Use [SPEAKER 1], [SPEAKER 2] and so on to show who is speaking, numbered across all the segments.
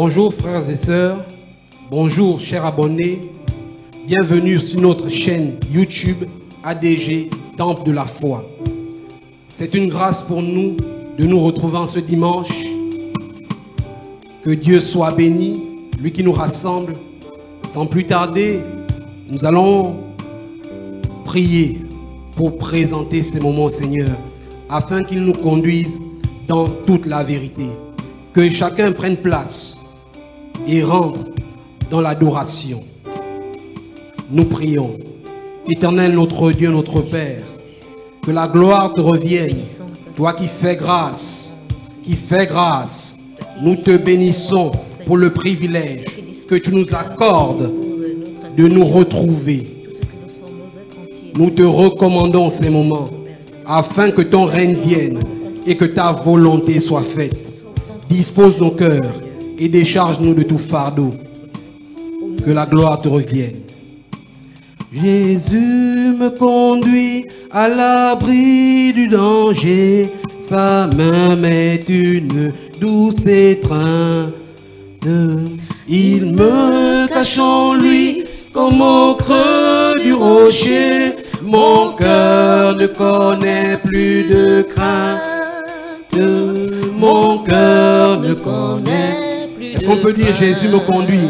[SPEAKER 1] Bonjour frères et sœurs, bonjour chers abonnés, bienvenue sur notre chaîne YouTube ADG Temple de la Foi. C'est une grâce pour nous de nous retrouver en ce dimanche. Que Dieu soit béni, lui qui nous rassemble. Sans plus tarder, nous allons prier pour présenter ces moments au Seigneur, afin qu'il nous conduise dans toute la vérité. Que chacun prenne place et rentre dans l'adoration. Nous prions. Éternel notre Dieu, notre Père, que la gloire te revienne, toi qui fais grâce, nous te bénissons pour le privilège que tu nous accordes de nous retrouver. Nous te recommandons ces moments afin que ton règne vienne et que ta volonté soit faite. Dispose nos cœurs et décharge-nous de tout fardeau. Que la gloire te revienne. Jésus me conduit à l'abri du danger. Sa main m'est une douce étreinte. Il me cache en lui comme au creux du rocher. Mon cœur ne connaît plus de crainte. Mon cœur ne connaît plus de crainte. Est-ce qu'on peut dire Jésus me conduit?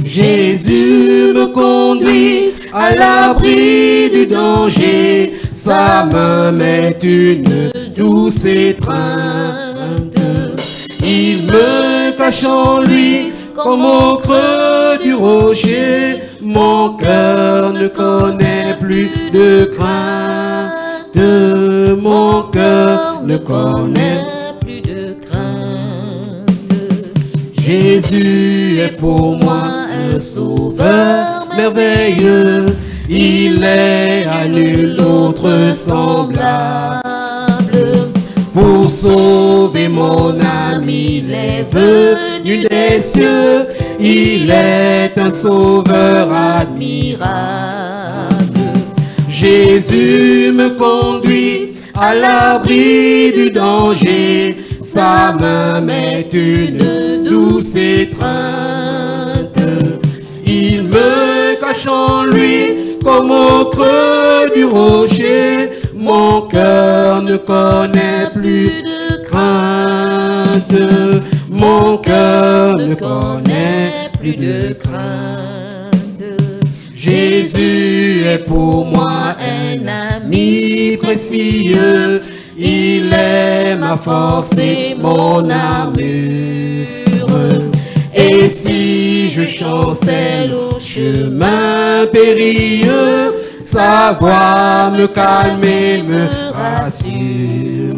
[SPEAKER 1] Jésus me conduit à l'abri du danger. Sa main m'est une douce étreinte. Il me cache en lui comme au creux du rocher. Mon cœur ne connaît plus de crainte. Mon cœur ne connaît plus de crainte. Jésus est pour moi un sauveur merveilleux. Il est à nul autre semblable. Pour sauver mon âme, il est venu des cieux. Il est un sauveur admirable. Jésus me conduit à l'abri du danger. Sa main m'est une douce étreinte. Il me cache en lui comme au creux du rocher. Mon cœur ne connaît plus de crainte. Mon cœur ne connaît plus de crainte. Jésus est pour moi un ami précieux. Il est ma force et mon armure. Et si je chancelle au chemin périlleux, sa voix me calme et me rassure.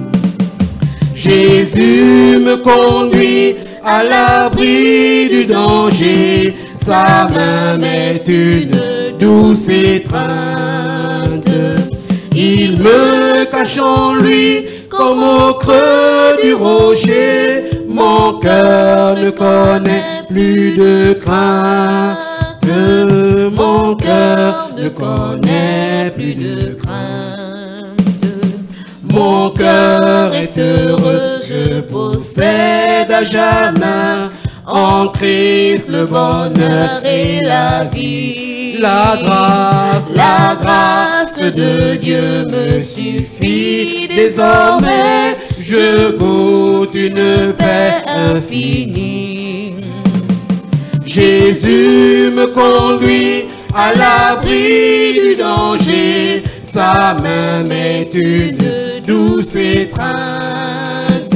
[SPEAKER 1] Jésus me conduit à l'abri du danger. Sa main m'est une douce étreinte. Il me cache en lui comme au creux du rocher. Mon cœur ne connaît plus de crainte. Mon cœur ne connaît plus de crainte. Mon cœur est heureux, je possède à jamais en Christ le bonheur et la vie. La grâce de Dieu me suffit désormais. Je goûte une paix infinie. Jésus me conduit à l'abri du danger. Sa main m'est une douce étreinte.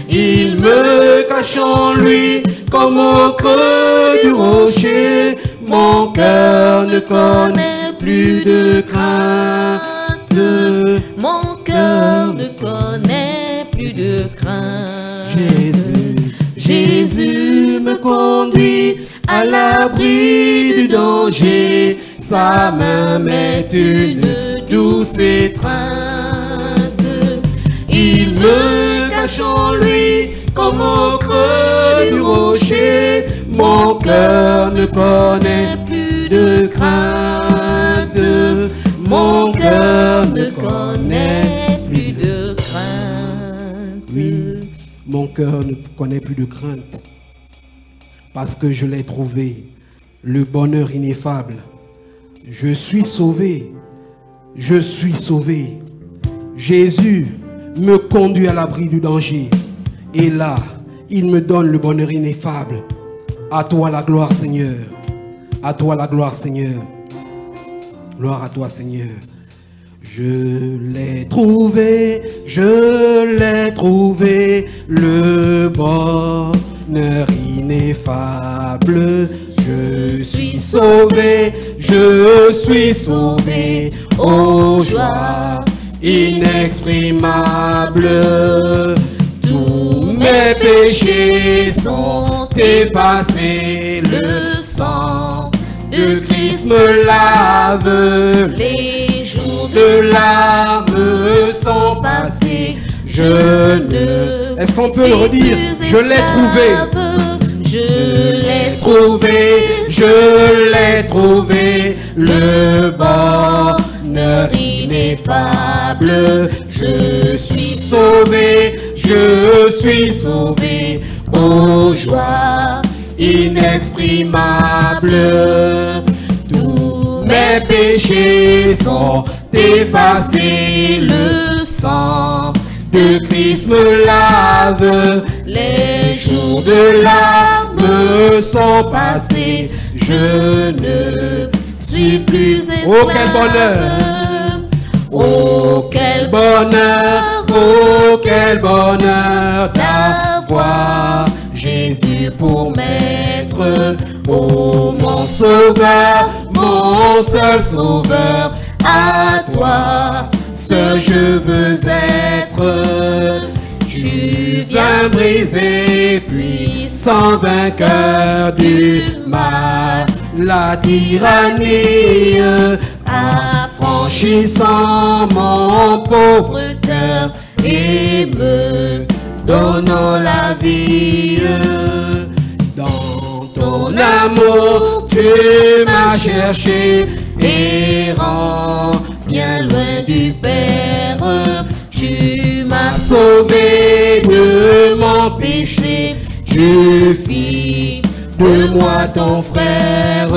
[SPEAKER 1] Il me cache en lui comme au creux du rocher. Mon cœur ne connaît plus de crainte. Mon cœur ne connaît plus de crainte. Jésus me conduit à l'abri du danger. Sa main m'est une douce étreinte. Il me cache en lui comme au creux du rocher. Mon cœur ne connaît plus de crainte. Mon cœur ne connaît plus de crainte.
[SPEAKER 2] Oui, mon cœur ne connaît plus de crainte.
[SPEAKER 1] parce que je l'ai trouvé, le bonheur ineffable. Je suis sauvé, je suis sauvé. Jésus me conduit à l'abri du danger. Et là, il me donne le bonheur ineffable. À toi la gloire, Seigneur. À toi la gloire, Seigneur. Gloire à toi, Seigneur. Je l'ai trouvé, le bonheur ineffable. Je suis sauvé, ô joie inexprimable. Tous mes péchés sont effacés, le sang de Christ me lave. Les jours de larmes sont passés, je ne... Est-ce qu'on peut le redire? Je l'ai trouvé, le bonheur ineffable. Je suis sauvé, ô joie inexprimable. Tous mes péchés sont effacés, le sang de Christ me lave. Les jours de larmes sont passés, je ne suis plus esclave.
[SPEAKER 2] Oh quel bonheur!
[SPEAKER 1] Oh quel bonheur! Oh quel bonheur d'avoir Jésus pour maître. Oh mon sauveur, mon seul sauveur, à toi seul je veux être. Tu viens briser, puissant vainqueur du mal, la tyrannie, affranchissant mon pauvre cœur et me donnant la vie. Dans ton amour, tu m'as cherché, errant bien loin du Père. Tu m'as sauvé de mon péché, tu fis de moi ton frère.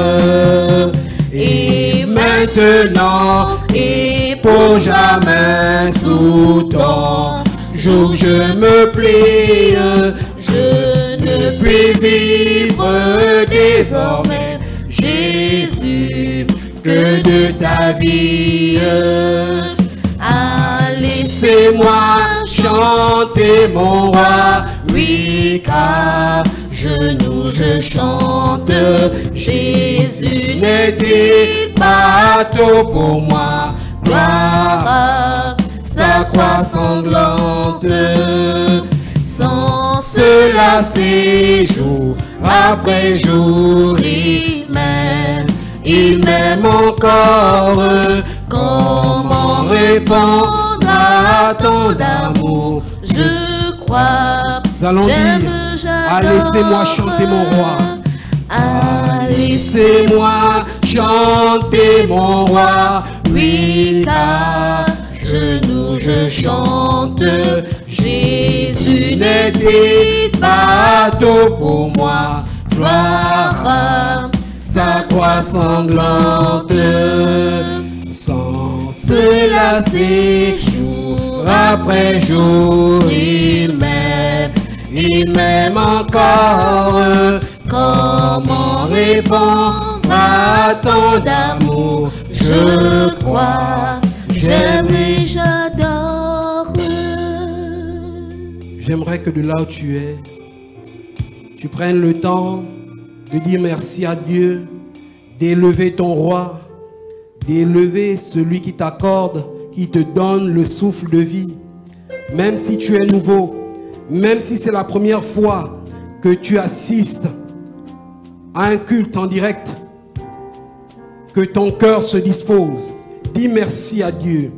[SPEAKER 1] Et maintenant et pour jamais sous ton joug je me plie. Je ne puis vivre désormais, Jésus, que de ta vie. Laissez-moi chanter mon roi, oui, car genoux je chante. Jésus n'était pas tôt pour moi, gloire à sa croix sanglante. Sans se lasser jour après jour, il m'aime encore. Comment répondre à tant d'amour? Je crois,
[SPEAKER 2] nous allons dire,
[SPEAKER 1] laissez-moi chanter mon roi.
[SPEAKER 2] Laissez-moi chanter mon roi, oui, car genoux je chante. Jésus n'était pas tôt pour moi, gloire à sa croix sanglante. Sans se lasser jour après jour, il m'aime encore. Comment répondre à tant d'amour? Je crois, j'aime et j'adore.
[SPEAKER 1] J'aimerais que de là où tu es, tu prennes le temps de dire merci à Dieu, d'élever ton roi, d'élever celui qui t'accorde, qui te donne le souffle de vie. Même si tu es nouveau, même si c'est la première fois que tu assistes à un culte en direct, que ton cœur se dispose, dis merci à Dieu.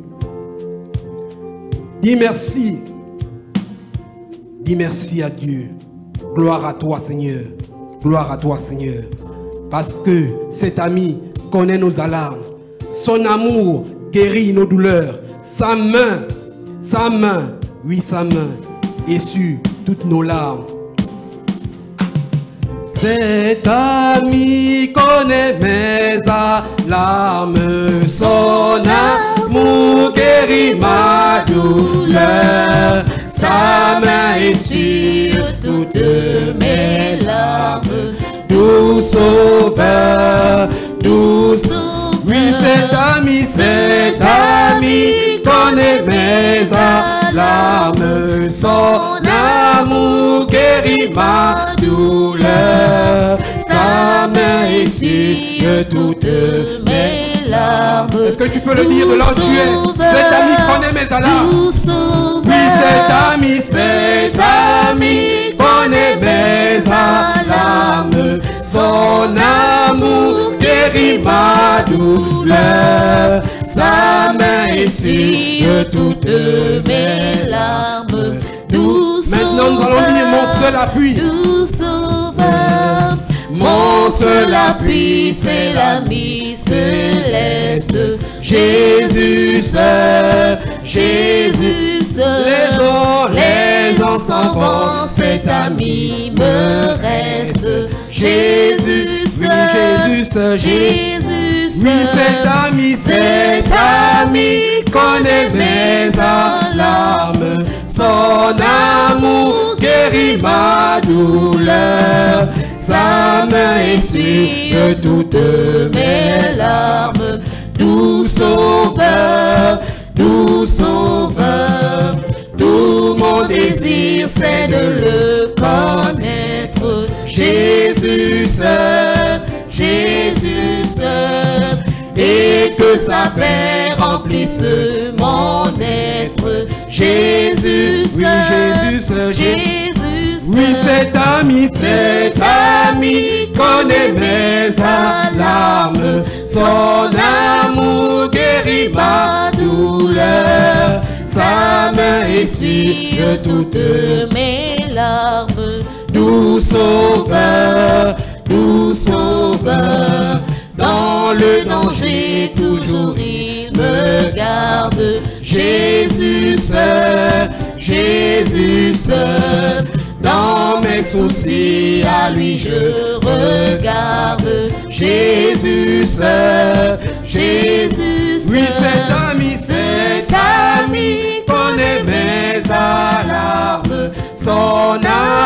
[SPEAKER 1] Dis merci. Dis merci à Dieu. Gloire à toi, Seigneur. Gloire à toi, Seigneur. Parce que cet ami connaît nos alarmes. Son amour guérit nos douleurs. Sa main, oui, sa main essuie toutes nos larmes. cet ami connaît mes alarmes, son amour guérit ma douleur, sa main essuie toutes mes larmes. Doux sauveur, doux sauveur. Oui, cet ami connaît mes alarmes, son amour guérit ma douleur, sa main essuie toutes mes larmes. Est-ce que tu peux le dire de là où tu es? Cet ami connaît mes alarmes. Oui, cet ami connaît mes alarmes, son amour guérit ma douleur, sa main essuie toutes mes larmes. Maintenant nous allons lire mon seul appui.
[SPEAKER 2] Doux sauveur, mon seul appui, c'est l'ami céleste, Jésus seul, Jésus seul. Les ans s'en vont, cet ami me reste, Jésus seul,
[SPEAKER 1] oui, Jésus seul,
[SPEAKER 2] Jésus seul.
[SPEAKER 1] Oui, cet ami connaît mes alarmes, son amour guérit ma douleur, sa main essuie toutes mes larmes. Doux sauveur, doux sauveur, tout mon désir c'est de le connaître, Jésus seul, Jésus seul, et que sa paix remplisse mon être, Jésus seul, oui, Jésus seul,
[SPEAKER 2] Jésus seul.
[SPEAKER 1] Oui, cet ami connaît mes alarmes, son amour guérit ma douleur, sa main essuie toutes
[SPEAKER 2] mes larmes.
[SPEAKER 1] Doux sauveur, dans le danger toujours il me garde, Jésus seul, Jésus seul. Dans mes soucis à lui je regarde, Jésus seul, Jésus seul. Oui, cet ami connaît mes alarmes, son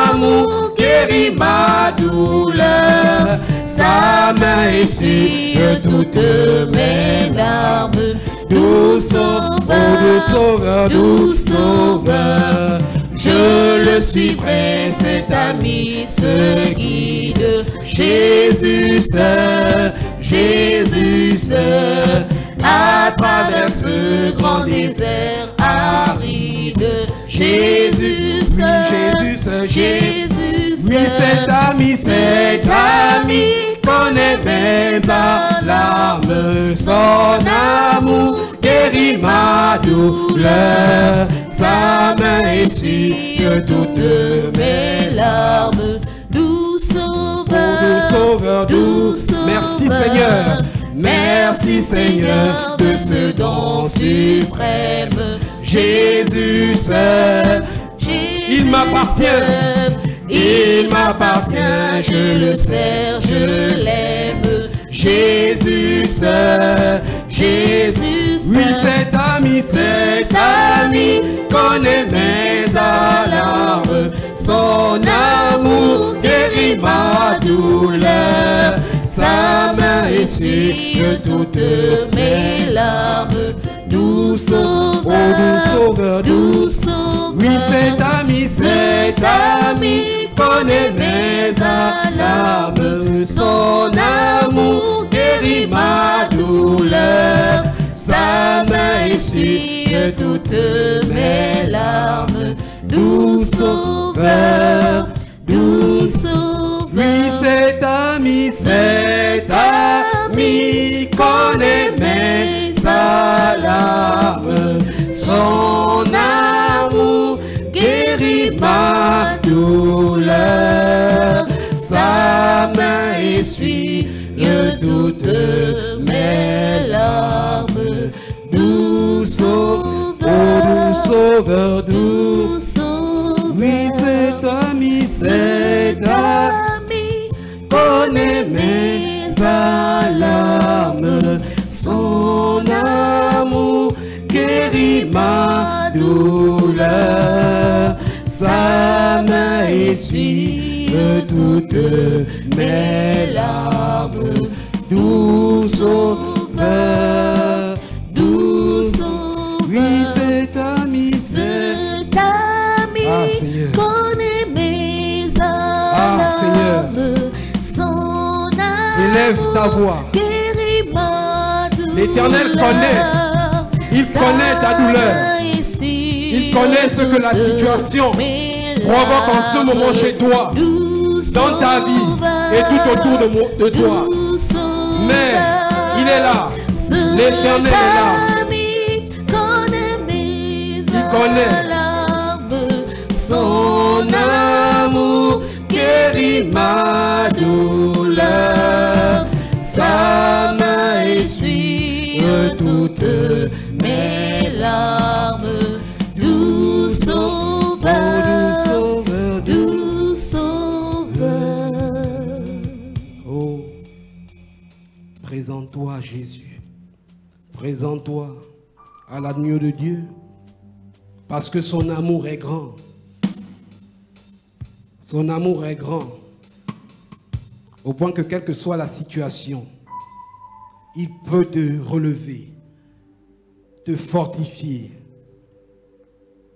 [SPEAKER 1] amour guérit ma douleur, sa main essuie toutes mes larmes. Doux sauveur, doux sauveur, je le suivrai, cet ami se guide, Jésus seul, Jésus seul. À travers ce grand désert aride, Jésus seul, Jésus seul, Jésus seul. Oui, cet ami connaît mes alarmes, son amour guérit ma douleur, sa main essuie toutes mes larmes. Doux sauveur, doux sauveur. Merci Seigneur, merci Seigneur de ce don suprême, Jésus seul. Il m'appartient, je le sers, je l'aime, Jésus seul, Jésus seul. Oui, cet ami connaît mes alarmes, son amour guérit ma douleur, sa main essuie toutes mes larmes. Doux sauveur, doux sauveur. Oui, cet ami connaît mes alarmes, son amour guérit ma douleur, sa main essuie toutes mes larmes. Doux sauveur, doux sauveur. Oui, cet ami connaît mes alarmes, son amour guérit ma douleur, sa main essuie toutes mes larmes. Doux sauveur, doux sauveur. Oui, cet ami essuie toutes mes larmes. Doux Sauveur, doux Sauveur, oui, c'est ta misère.
[SPEAKER 2] C'est ami,
[SPEAKER 1] Seigneur.
[SPEAKER 2] connais mes
[SPEAKER 1] Seigneur.
[SPEAKER 2] âmes. Son amour
[SPEAKER 1] Élève ta voix.
[SPEAKER 2] guérit ma douleur.
[SPEAKER 1] L'Éternel connaît. Il connaît ta douleur. Il connaît ce que la situation provoque en ce moment chez toi, dans ta vie et tout autour de toi. Mais il est là. L'Éternel est là. Il connaît. Son amour guérit ma douleur. Sa main essuie toutes mes larmes. Doux Sauveur,
[SPEAKER 2] Doux Sauveur.
[SPEAKER 1] Oh, présente-toi Jésus. Présente-toi à l'agneau de Dieu. Parce que son amour est grand. Son amour est grand. Au point que quelle que soit la situation, il peut te relever, te fortifier.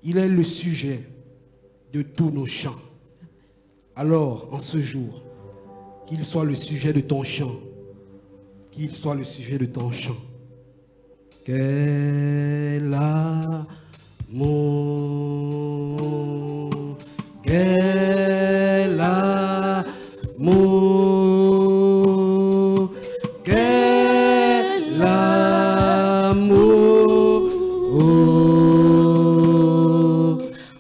[SPEAKER 1] Il est le sujet de tous nos chants. Alors, en ce jour, qu'il soit le sujet de ton chant, qu'il soit le sujet de ton chant. Quel amour, quel amour, quel amour,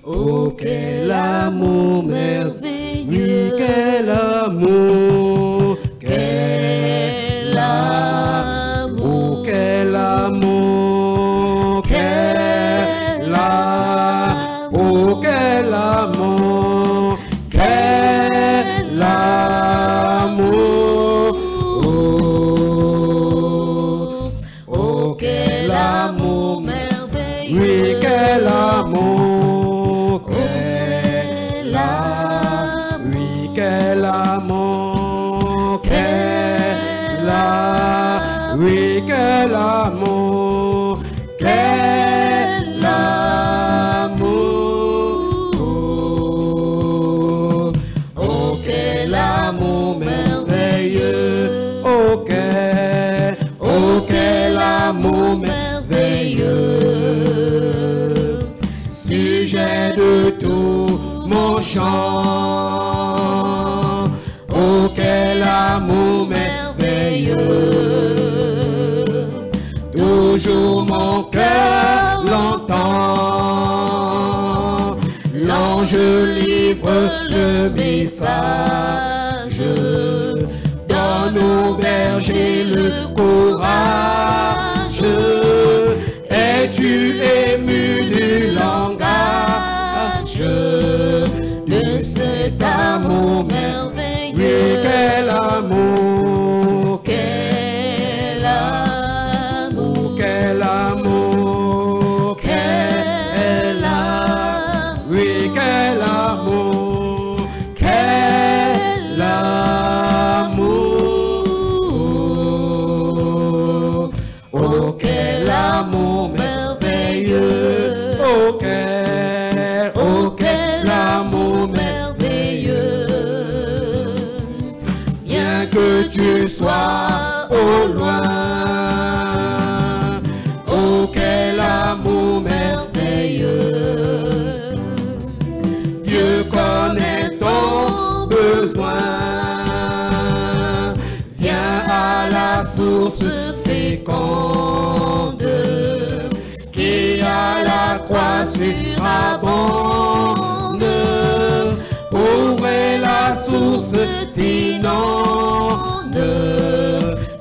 [SPEAKER 1] oh, quel amour merveilleux, oui, quel amour, quel amour, quel amour, quel amour, quel amour, quel amour, oh, quel amour merveilleux, oui, quel amour, quel amour, oui, quel amour, quel amour, oui, quel amour, quel amour, oh, quel amour merveilleux, oh, quel amour merveilleux, sujet de tout mon chant, oh, quel amour merveilleux, toujours mon cœur l'entend, l'ange livre le message, donne au berger le courage, es-tu ému du langage de cet amour merveilleux, oui, quel amour, quel amour, quel amour, quel amour, oui, quel amour, quel amour, oh, quel amour merveilleux, oh, quel amour merveilleux, bien que tu sois au loin, oh, quel amour merveilleux, Dieu connaît ton besoin, viens à la source féconde, qui à la croix surabonde, ouvrez la source t'inonde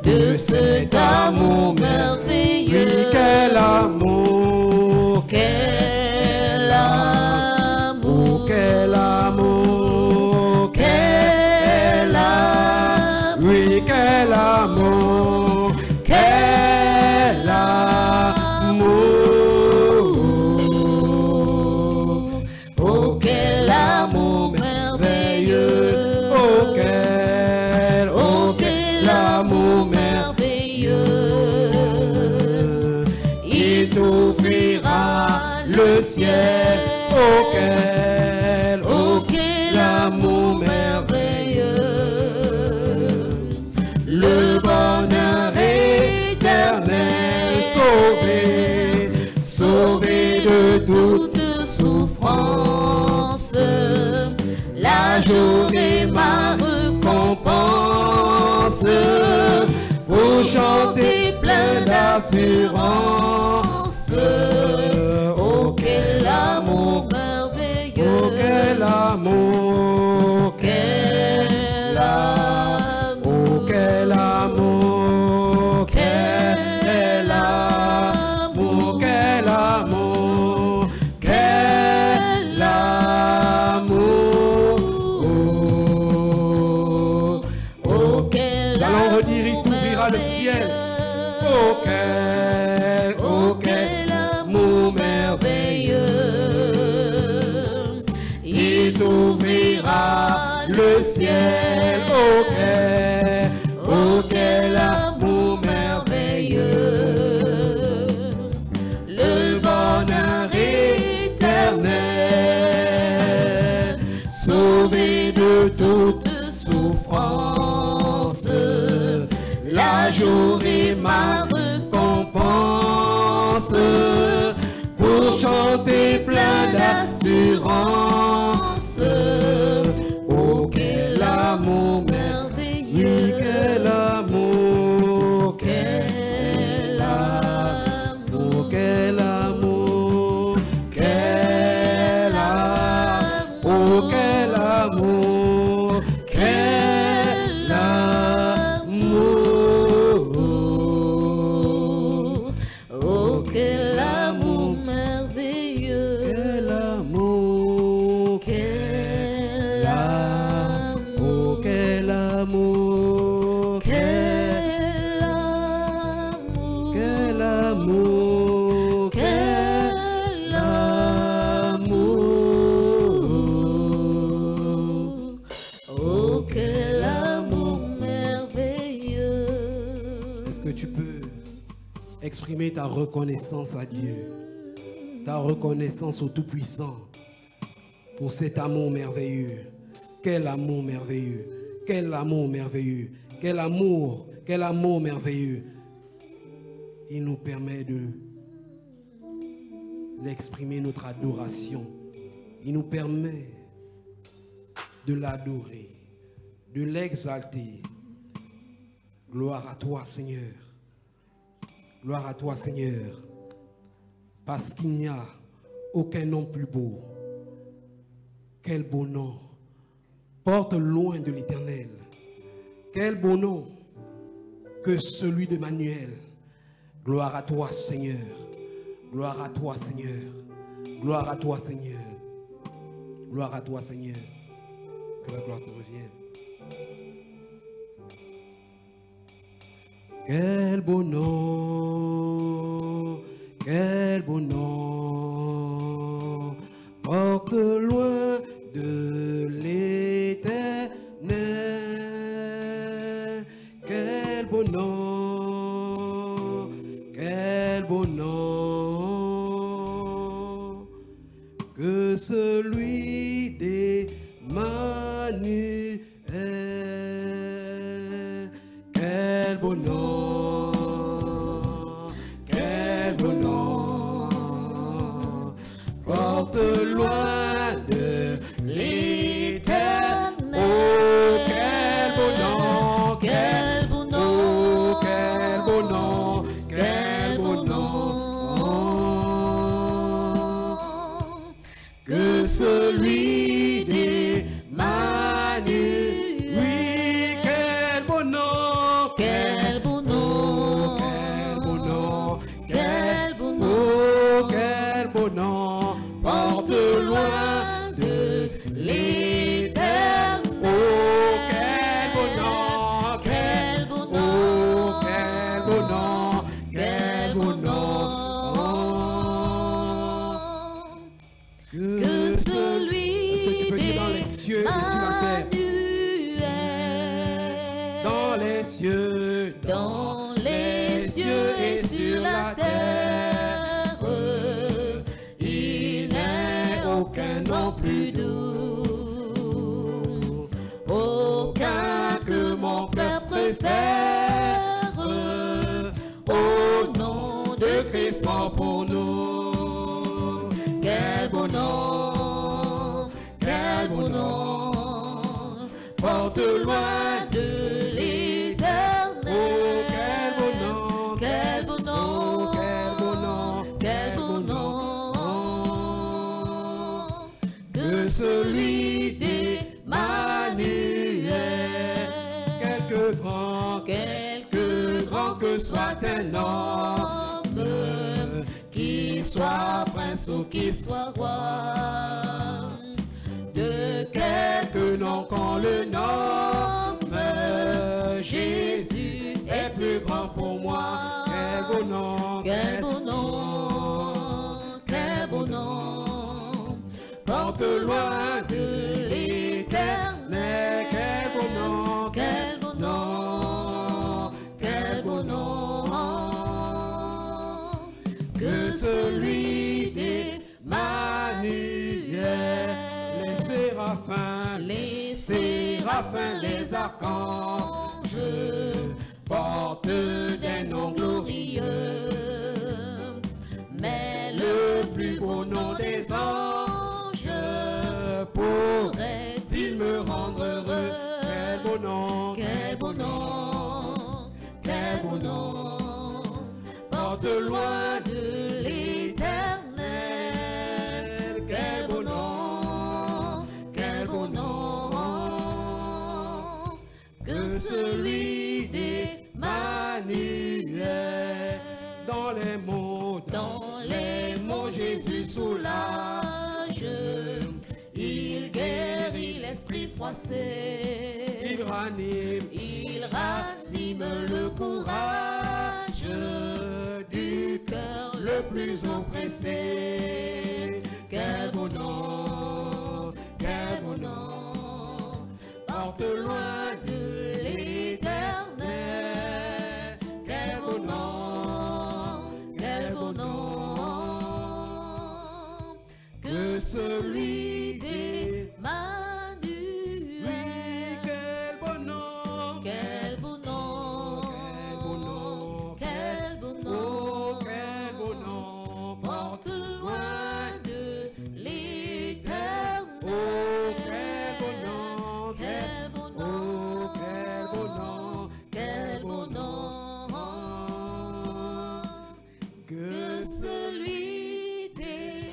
[SPEAKER 1] de cet amour merveilleux, oui, quel amour, quel amour, quel amour, quel amour, oui, quel amour, quel amour, oh, quel amour merveilleux.
[SPEAKER 2] l'amour merveilleux. Il t'ouvrira le ciel.
[SPEAKER 1] Oh quel
[SPEAKER 2] L'amour merveilleux. Le bonheur éternel, sauvé de toute souffrance. La journée ma récompense, pour chanter plein d'assurance. Oh quel amour merveilleux.
[SPEAKER 1] Oh quel amour,
[SPEAKER 2] Quel amour.
[SPEAKER 1] oh quel amour,
[SPEAKER 2] Quel amour.
[SPEAKER 1] quel amour, quel amour.
[SPEAKER 2] Oh quel
[SPEAKER 1] Nous allons redire, il
[SPEAKER 2] amour
[SPEAKER 1] t'ouvrira le ciel. Oh quel amour
[SPEAKER 2] merveilleux. Il t'ouvrira
[SPEAKER 1] le ciel.
[SPEAKER 2] oh quel amour merveilleux. Le bonheur éternel, sauvé de toute souffrance. La journée ma récompense, pour chanter plein d'assurance. Oh quel amour merveilleux.
[SPEAKER 1] Oui, quel amour,
[SPEAKER 2] Quel amour.
[SPEAKER 1] quel amour, quel amour, oh quel amour, quel amour,
[SPEAKER 2] Oh quel amour merveilleux.
[SPEAKER 1] quel amour,
[SPEAKER 2] Quel amour.
[SPEAKER 1] oh quel amour,
[SPEAKER 2] Quel amour.
[SPEAKER 1] quel amour,
[SPEAKER 2] Quel amour. Oh quel amour merveilleux.
[SPEAKER 1] Est-ce que tu peux exprimer ta reconnaissance à Dieu, ta reconnaissance au Tout-Puissant pour cet amour merveilleux? Quel amour merveilleux, quel amour merveilleux, quel amour merveilleux. Il nous permet d'exprimer notre adoration. Il nous permet de l'adorer, de l'exalter. Gloire à toi, Seigneur. Gloire à toi, Seigneur. Parce qu'il n'y a aucun nom plus beau. Quel beau nom. Porte loin de l'Éternel. Quel beau nom que celui d'Emmanuel. Gloire à toi, Seigneur. Gloire à toi, Seigneur. Gloire à toi, Seigneur. Gloire à toi, Seigneur. Que la gloire te revienne. Quel beau nom, quel beau nom, porte loin de l'Éternel. Quel beau nom, quel beau nom, que celui d'Emmanuel. Quel beau nom, quel beau nom, porte loin de l'Éternel. Oh, quel beau nom,
[SPEAKER 2] Quel beau nom.
[SPEAKER 1] oh, quel beau nom, quel beau nom, que celui d'Emmanuel. Oui, quel beau nom,
[SPEAKER 2] Quel beau nom. dans les cieux et sur la terre. Il n'est aucun nom plus doux, aucun que mon cœur préfère. Au nom de Christ mort pour nous. Quel beau nom, quel beau nom, porte loin de l'éternel.
[SPEAKER 1] Oh, quel beau nom,
[SPEAKER 2] Quel beau nom,
[SPEAKER 1] quel beau nom,
[SPEAKER 2] quel beau nom, que celui d'Emmanuel.
[SPEAKER 1] quelque grand que soit un homme,
[SPEAKER 2] qu'il soit prince ou qu'il soit roi, de quelque nom qu'on le nomme, Jésus
[SPEAKER 1] est plus grand pour moi. Quel beau nom,
[SPEAKER 2] quel beau nom, quel beau nom, porte loin de l'éternel.
[SPEAKER 1] Quel beau nom,
[SPEAKER 2] Quel beau nom, quel beau nom, que celui d'Emmanuel.
[SPEAKER 1] les
[SPEAKER 2] Les
[SPEAKER 1] séraphins, les archanges
[SPEAKER 2] portent des noms glorieux, mais le plus beau nom des anges pourrait-il me rendre heureux?
[SPEAKER 1] Quel beau nom,
[SPEAKER 2] Quel beau nom, quel beau nom, porte loin de l'éternel. Quel beau nom, quel beau nom, que celui d'Emmanuel.
[SPEAKER 1] dans les mots,
[SPEAKER 2] Jésus soulage, il guérit l'esprit froissé.
[SPEAKER 1] il ranime
[SPEAKER 2] Le courage du cœur le plus oppressé. Quel beau nom, porte loin de l'éternel. Quel beau nom, que celui d'Emmanuel.
[SPEAKER 1] quel beau nom,
[SPEAKER 2] Quel beau nom, quel beau nom,
[SPEAKER 1] oh, quel beau nom,
[SPEAKER 2] porte loin de l'éternel.
[SPEAKER 1] oh, quel beau nom,
[SPEAKER 2] Quel beau
[SPEAKER 1] oh, quel beau nom,
[SPEAKER 2] quel beau nom, que celui d'Emmanuel.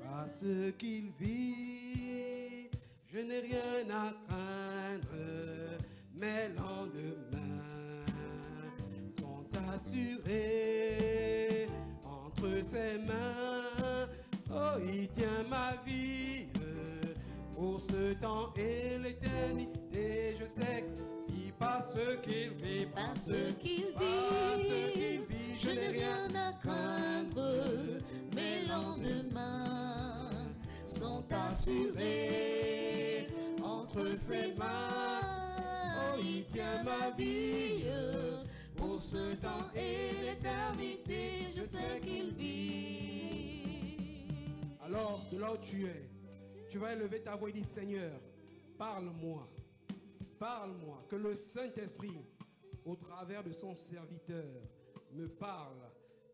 [SPEAKER 1] Parce qu'il vit, je n'ai rien à craindre. Mes lendemains sont assurés entre ses mains. Oh, il tient ma vie pour ce temps et l'éternité. Je sais qu'il parce qu'il vit,
[SPEAKER 2] Parce qu'il vit, je n'ai rien à craindre. Mes lendemains sont assurés entre ses mains. Oh, il tient ma vie pour ce temps et l'éternité. Je sais qu'il vit.
[SPEAKER 1] Alors, de là où tu es, tu vas élever ta voix et dire, Seigneur, parle-moi. Parle-moi. Que le Saint-Esprit, au travers de son serviteur, me parle.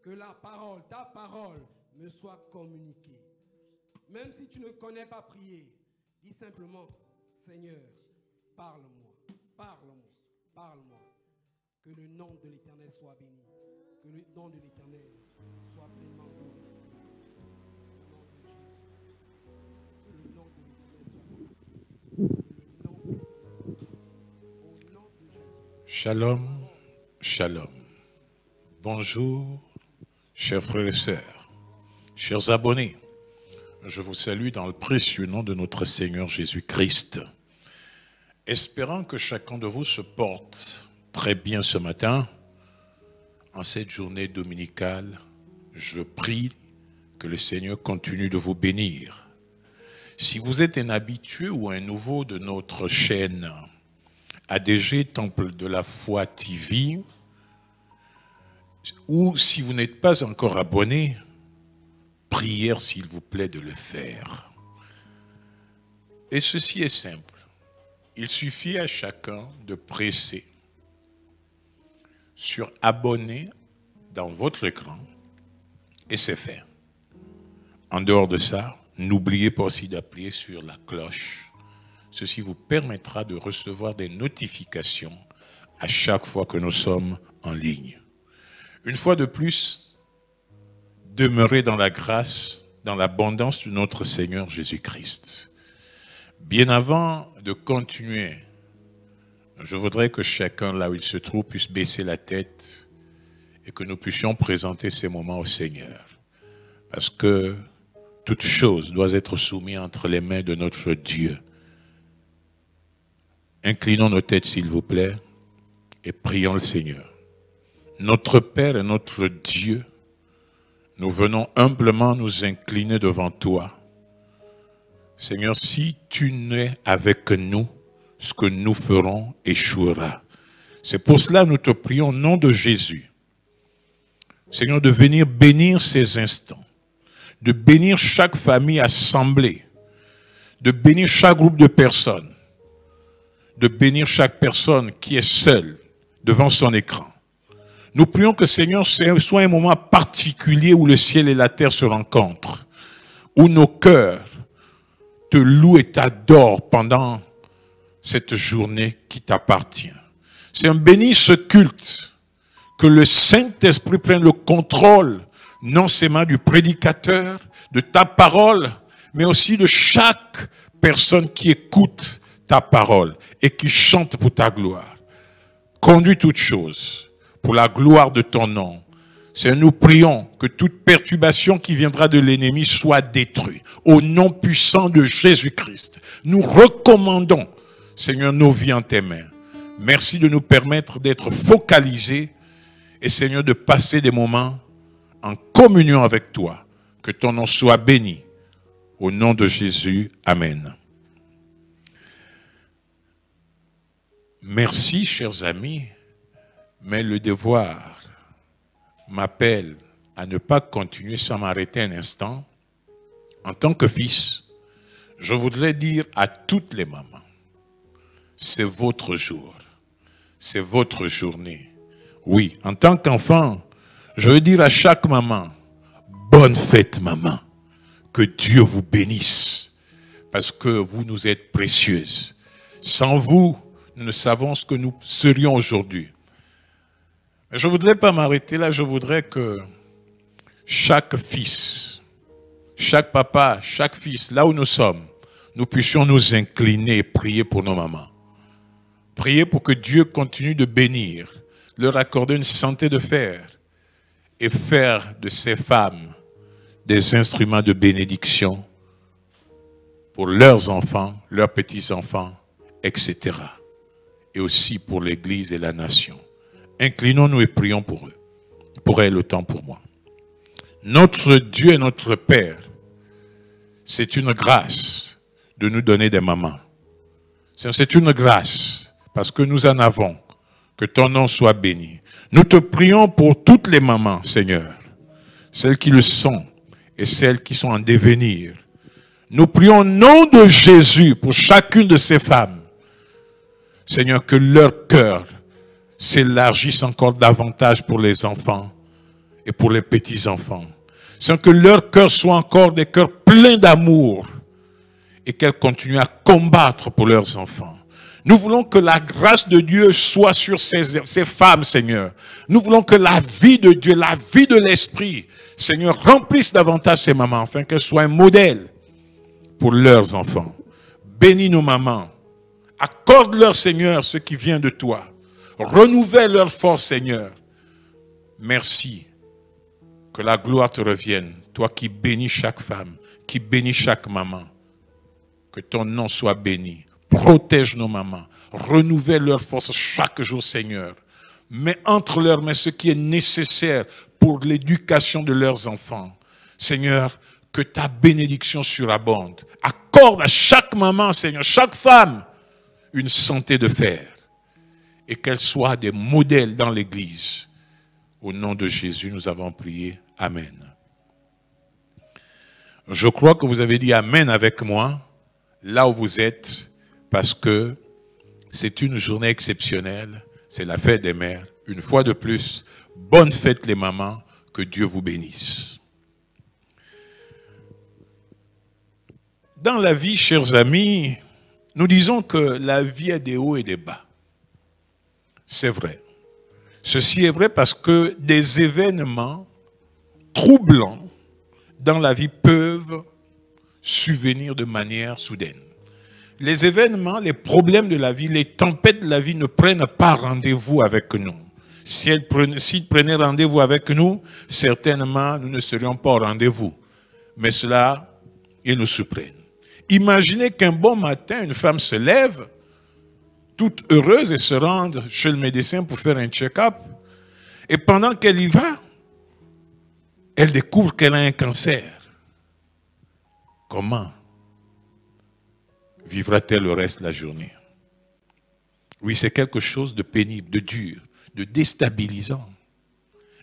[SPEAKER 1] Que la parole, ta parole, me soit communiquée. Même si tu ne connais pas prier, dis simplement, Seigneur, parle-moi. Parle-moi. Parle-moi. Que le nom de l'Éternel soit béni. Que le nom de l'Éternel soit pleinement glorifié.
[SPEAKER 3] Shalom, shalom. Bonjour, chers frères et sœurs, chers abonnés. Je vous salue dans le précieux nom de notre Seigneur Jésus-Christ. Espérant que chacun de vous se porte très bien ce matin, en cette journée dominicale, je prie que le Seigneur continue de vous bénir. Si vous êtes un habitué ou un nouveau de notre chaîne ADG, Temple de la Foi TV, ou si vous n'êtes pas encore abonné, prière s'il vous plaît de le faire. Et ceci est simple. Il suffit à chacun de presser sur abonner dans votre écran et c'est fait. En dehors de ça, n'oubliez pas aussi d'appuyer sur la cloche. Ceci vous permettra de recevoir des notifications à chaque fois que nous sommes en ligne. Une fois de plus, demeurez dans la grâce, dans l'abondance de notre Seigneur Jésus-Christ. Bien avant de continuer, je voudrais que chacun, là où il se trouve, puisse baisser la tête et que nous puissions présenter ces moments au Seigneur. Parce que toute chose doit être soumise entre les mains de notre Dieu. Inclinons nos têtes, s'il vous plaît, et prions le Seigneur. Notre Père et notre Dieu, nous venons humblement nous incliner devant toi. Seigneur, si tu n'es avec nous, ce que nous ferons échouera. C'est pour cela que nous te prions au nom de Jésus. Seigneur, de venir bénir ces instants, de bénir chaque famille assemblée, de bénir chaque groupe de personnes, de bénir chaque personne qui est seule devant son écran. Nous prions que, Seigneur, ce soit un moment particulier où le ciel et la terre se rencontrent, où nos cœurs te louent et t'adorent pendant cette journée qui t'appartient. C'est béni ce culte, que le Saint-Esprit prenne le contrôle, non seulement du prédicateur, de ta parole, mais aussi de chaque personne qui écoute ta parole et qui chante pour ta gloire. Conduis toutes choses pour la gloire de ton nom. Seigneur, nous prions que toute perturbation qui viendra de l'ennemi soit détruite. Au nom puissant de Jésus-Christ, nous recommandons, Seigneur, nos vies en tes mains. Merci de nous permettre d'être focalisés et, Seigneur, de passer des moments en communion avec toi. Que ton nom soit béni. Au nom de Jésus, Amen. Merci, chers amis, mais le devoir m'appelle à ne pas continuer sans m'arrêter un instant. En tant que fils, je voudrais dire à toutes les mamans, c'est votre jour, c'est votre journée. Oui, en tant qu'enfant, je veux dire à chaque maman, bonne fête maman, que Dieu vous bénisse, parce que vous nous êtes précieuses. Sans vous, nous ne savons ce que nous serions aujourd'hui. Je ne voudrais pas m'arrêter là, je voudrais que chaque fils, chaque papa, chaque fils, là où nous sommes, nous puissions nous incliner et prier pour nos mamans. Prier pour que Dieu continue de bénir, leur accorder une santé de fer et faire de ces femmes des instruments de bénédiction pour leurs enfants, leurs petits-enfants, etc. Et aussi pour l'Église et la nation. Inclinons-nous et prions pour eux. Pour elle, autant pour moi. Notre Dieu et notre Père, c'est une grâce de nous donner des mamans. C'est une grâce parce que nous en avons. Que ton nom soit béni. Nous te prions pour toutes les mamans, Seigneur. Celles qui le sont et celles qui sont en devenir. Nous prions au nom de Jésus pour chacune de ces femmes. Seigneur, que leur cœur s'élargisse encore davantage pour les enfants et pour les petits-enfants. Seigneur, que leur cœur soit encore des cœurs pleins d'amour et qu'elles continuent à combattre pour leurs enfants. Nous voulons que la grâce de Dieu soit sur ces femmes, Seigneur. Nous voulons que la vie de Dieu, la vie de l'Esprit, Seigneur, remplisse davantage ces mamans, afin qu'elles soient un modèle pour leurs enfants. Bénis nos mamans. Accorde-leur, Seigneur, ce qui vient de toi. Renouvelle leur force, Seigneur. Merci. Que la gloire te revienne. Toi qui bénis chaque femme, qui bénis chaque maman. Que ton nom soit béni. Protège nos mamans. Renouvelle leur force chaque jour, Seigneur. Mets entre leurs mains ce qui est nécessaire pour l'éducation de leurs enfants. Seigneur, que ta bénédiction surabonde. Accorde à chaque maman, Seigneur, chaque femme, une santé de fer. et qu'elles soient des modèles dans l'Église. Au nom de Jésus, nous avons prié. Amen. Je crois que vous avez dit Amen avec moi, là où vous êtes, parce que c'est une journée exceptionnelle. C'est la fête des mères. Une fois de plus, bonne fête les mamans, que Dieu vous bénisse. Dans la vie, chers amis, nous disons que la vie a des hauts et des bas. C'est vrai. Ceci est vrai parce que des événements troublants dans la vie peuvent survenir de manière soudaine. Les événements, les problèmes de la vie, les tempêtes de la vie ne prennent pas rendez-vous avec nous. S'ils prenaient rendez-vous avec nous, certainement nous ne serions pas au rendez-vous. Mais cela, ils nous surprennent. Imaginez qu'un bon matin, une femme se lève, toute heureuse, et se rende chez le médecin pour faire un check-up. Et pendant qu'elle y va, elle découvre qu'elle a un cancer. Comment vivra-t-elle le reste de la journée? Oui, c'est quelque chose de pénible, de dur, de déstabilisant.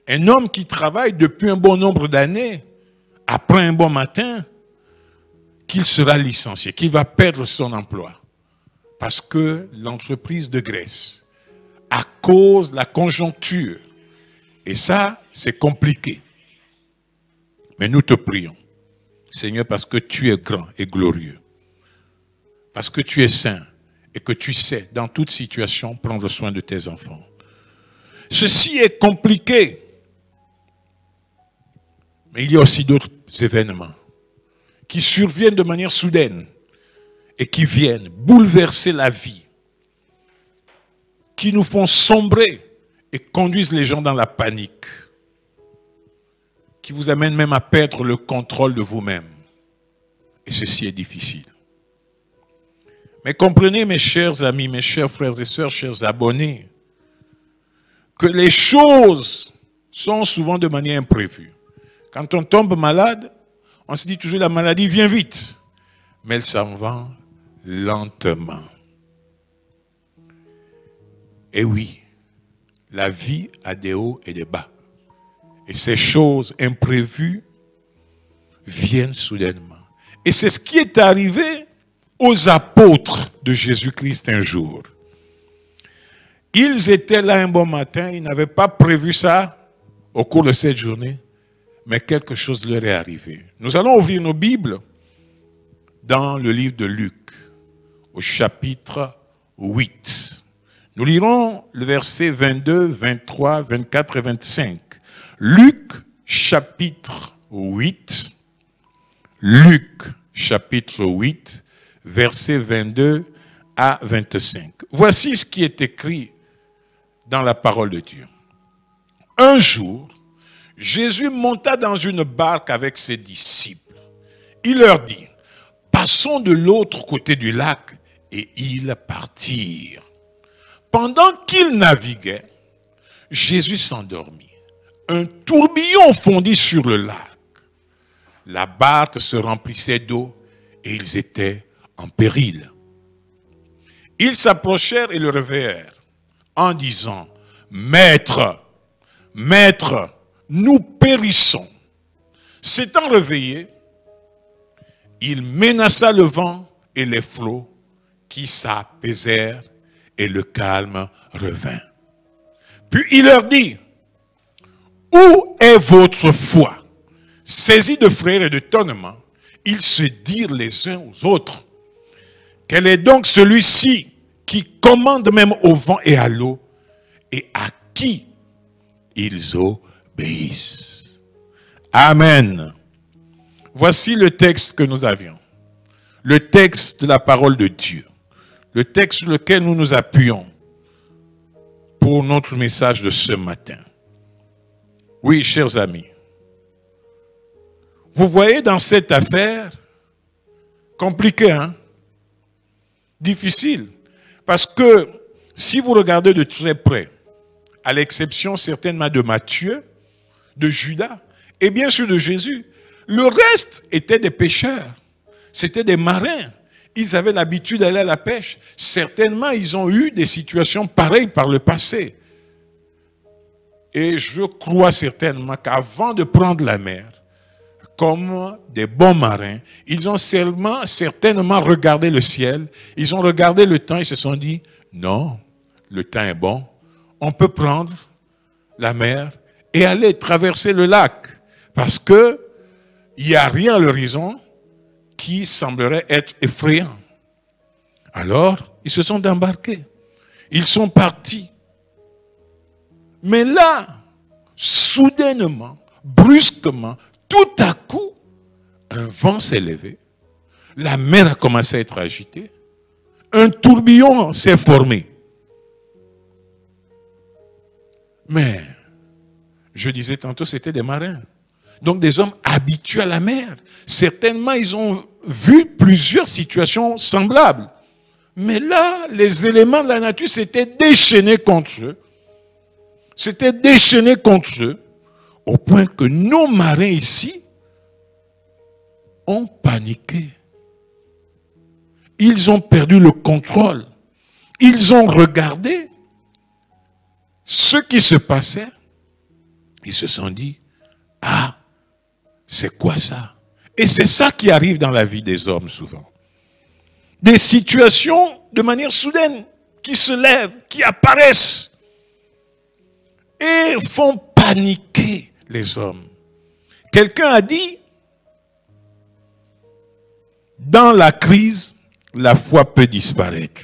[SPEAKER 3] Un homme qui travaille depuis un bon nombre d'années, après un bon matin, qu'il sera licencié, qu'il va perdre son emploi. Parce que l'entreprise de Grèce, à cause de la conjoncture, et ça, c'est compliqué. Mais nous te prions, Seigneur, parce que tu es grand et glorieux. Parce que tu es saint et que tu sais, dans toute situation, prendre soin de tes enfants. Ceci est compliqué. Mais il y a aussi d'autres événements qui surviennent de manière soudaine et qui viennent bouleverser la vie, qui nous font sombrer et conduisent les gens dans la panique, qui vous amènent même à perdre le contrôle de vous-même. Et ceci est difficile. Mais comprenez, mes chers amis, mes chers frères et sœurs, chers abonnés, que les choses sont souvent de manière imprévue. Quand on tombe malade, on se dit toujours la maladie vient vite, mais elle s'en va lentement. Et oui, la vie a des hauts et des bas. Et ces choses imprévues viennent soudainement. Et c'est ce qui est arrivé aux apôtres de Jésus-Christ un jour. Ils étaient là un bon matin, ils n'avaient pas prévu ça au cours de cette journée, mais quelque chose leur est arrivé. Nous allons ouvrir nos Bibles dans le livre de Luc, au chapitre 8. Nous lirons le verset 22, 23, 24 et 25. Luc, chapitre 8. Luc, chapitre 8, versets 22 à 25. Voici ce qui est écrit dans la parole de Dieu. Un jour, Jésus monta dans une barque avec ses disciples. Il leur dit, passons de l'autre côté du lac, et ils partirent. Pendant qu'ils naviguaient, Jésus s'endormit. Un tourbillon fondit sur le lac. La barque se remplissait d'eau et ils étaient en péril. Ils s'approchèrent et le réveillèrent en disant, Maître, Maître, nous périssons. S'étant réveillé, il menaça le vent et les flots qui s'apaisèrent et le calme revint. Puis il leur dit, où est votre foi? Saisis de frayeur et d'étonnement, ils se dirent les uns aux autres, quel est donc celui-ci qui commande même au vent et à l'eau et à qui ils obéissent? Amen. Voici le texte que nous avions. Le texte de la parole de Dieu. Le texte sur lequel nous nous appuyons pour notre message de ce matin. Oui, chers amis. Vous voyez dans cette affaire, compliquée, hein? Difficile. Parce que si vous regardez de très près, à l'exception certainement de Matthieu, de Judas, et bien sûr de Jésus, le reste étaient des pêcheurs, c'était des marins. Ils avaient l'habitude d'aller à la pêche. Certainement, ils ont eu des situations pareilles par le passé. Et je crois certainement qu'avant de prendre la mer, comme des bons marins, ils ont certainement regardé le ciel, ils ont regardé le temps et se sont dit, non, le temps est bon, on peut prendre la mer et aller traverser le lac, parce que il n'y a rien à l'horizon qui semblerait être effrayant. Alors, ils se sont embarqués. Ils sont partis. Mais là, soudainement, brusquement, tout à coup, un vent s'est levé. La mer a commencé à être agitée. Un tourbillon s'est formé. Mais, je disais tantôt, c'était des marins. Donc des hommes habitués à la mer. Certainement, ils ont vu plusieurs situations semblables. Mais là, les éléments de la nature s'étaient déchaînés contre eux. S'étaient déchaînés contre eux, au point que nos marins ici ont paniqué. Ils ont perdu le contrôle. Ils ont regardé ce qui se passait. Ils se sont dit, ah, c'est quoi ça? Et c'est ça qui arrive dans la vie des hommes souvent. Des situations de manière soudaine qui se lèvent, qui apparaissent et font paniquer les hommes. Quelqu'un a dit, dans la crise, la foi peut disparaître.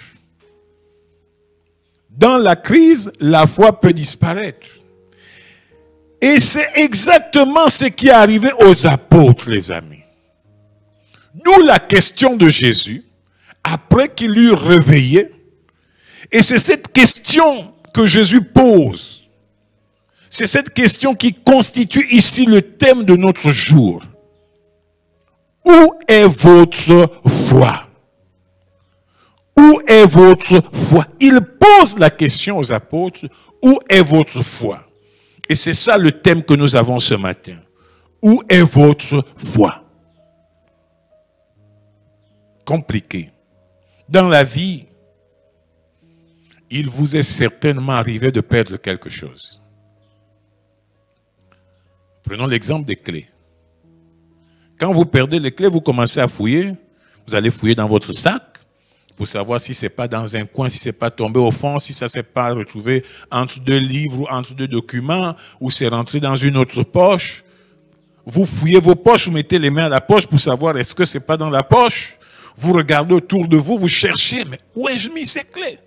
[SPEAKER 3] Dans la crise, la foi peut disparaître. Et c'est exactement ce qui est arrivé aux apôtres, les amis. D'où la question de Jésus, après qu'il eut réveillé. Et c'est cette question que Jésus pose. C'est cette question qui constitue ici le thème de notre jour. Où est votre foi? Où est votre foi? Il pose la question aux apôtres, où est votre foi? Et c'est ça le thème que nous avons ce matin. Où est votre foi? Compliqué. Dans la vie, il vous est certainement arrivé de perdre quelque chose. Prenons l'exemple des clés. Quand vous perdez les clés, vous commencez à fouiller. Vous allez fouiller dans votre sac pour savoir si ce n'est pas dans un coin, si ce n'est pas tombé au fond, si ça ne s'est pas retrouvé entre deux livres ou entre deux documents, ou c'est rentré dans une autre poche. Vous fouillez vos poches, vous mettez les mains à la poche pour savoir est-ce que ce n'est pas dans la poche. Vous regardez autour de vous, vous cherchez, mais où ai-je mis ces clés?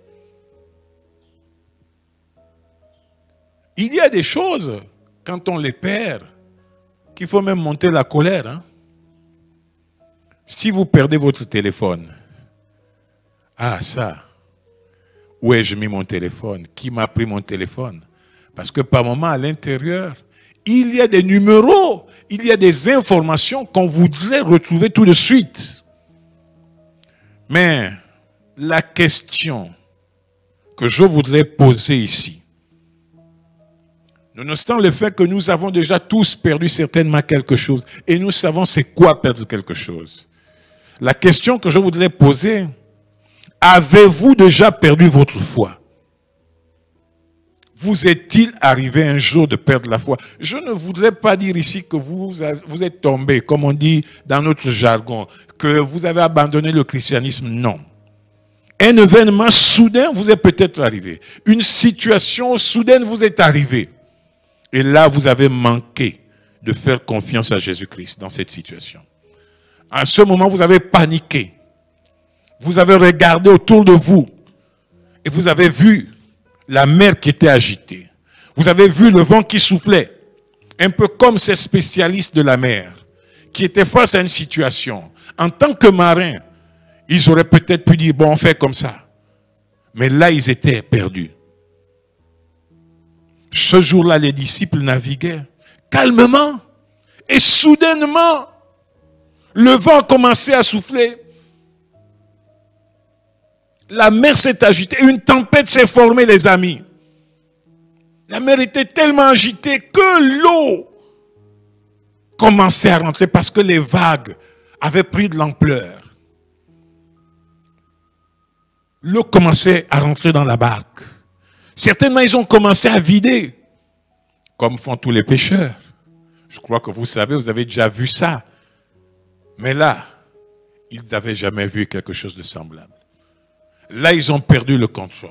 [SPEAKER 3] Il y a des choses, quand on les perd, qu'il faut même monter la colère. Hein? Si vous perdez votre téléphone, ah ça, où ai-je mis mon téléphone? Qui m'a pris mon téléphone? Parce que par moment, à l'intérieur, il y a des numéros, il y a des informations qu'on voudrait retrouver tout de suite. Mais la question que je voudrais poser ici, nonobstant le fait que nous avons déjà tous perdu certainement quelque chose, et nous savons c'est quoi perdre quelque chose. La question que je voudrais poser, avez-vous déjà perdu votre foi? Vous est-il arrivé un jour de perdre la foi? Je ne voudrais pas dire ici que vous êtes tombé, comme on dit dans notre jargon, que vous avez abandonné le christianisme. Non. Un événement soudain vous est peut-être arrivé. Une situation soudaine vous est arrivée. Et là, vous avez manqué de faire confiance à Jésus-Christ dans cette situation. À ce moment, vous avez paniqué. Vous avez regardé autour de vous et vous avez vu la mer qui était agitée. Vous avez vu le vent qui soufflait, un peu comme ces spécialistes de la mer qui étaient face à une situation. En tant que marins, ils auraient peut-être pu dire, bon, on fait comme ça. Mais là, ils étaient perdus. Ce jour-là, les disciples naviguaient calmement et soudainement, le vent commençait à souffler. La mer s'est agitée, une tempête s'est formée, les amis. La mer était tellement agitée que l'eau commençait à rentrer parce que les vagues avaient pris de l'ampleur. l'eau commençait à rentrer dans la barque. Certainement, ils ont commencé à vider, comme font tous les pêcheurs. Je crois que vous savez, vous avez déjà vu ça. Mais là, ils n'avaient jamais vu quelque chose de semblable. Là, ils ont perdu le contrôle.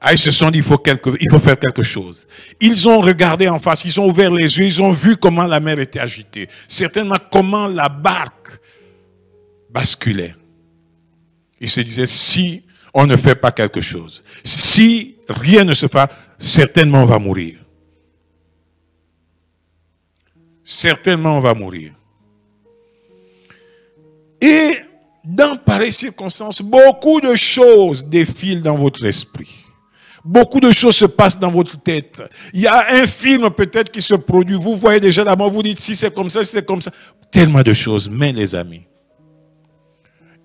[SPEAKER 3] Ah, ils se sont dit, il faut faire quelque chose. Ils ont regardé en face, ils ont ouvert les yeux, ils ont vu comment la mer était agitée. Certainement, comment la barque basculait. Ils se disaient, si on ne fait pas quelque chose, si rien ne se fait, certainement on va mourir. Certainement on va mourir. Et dans pareilles circonstances, beaucoup de choses défilent dans votre esprit. Beaucoup de choses se passent dans votre tête. Il y a un film peut-être qui se produit. Vous voyez déjà la mort, vous dites si c'est comme ça, si c'est comme ça. Tellement de choses. Mais les amis,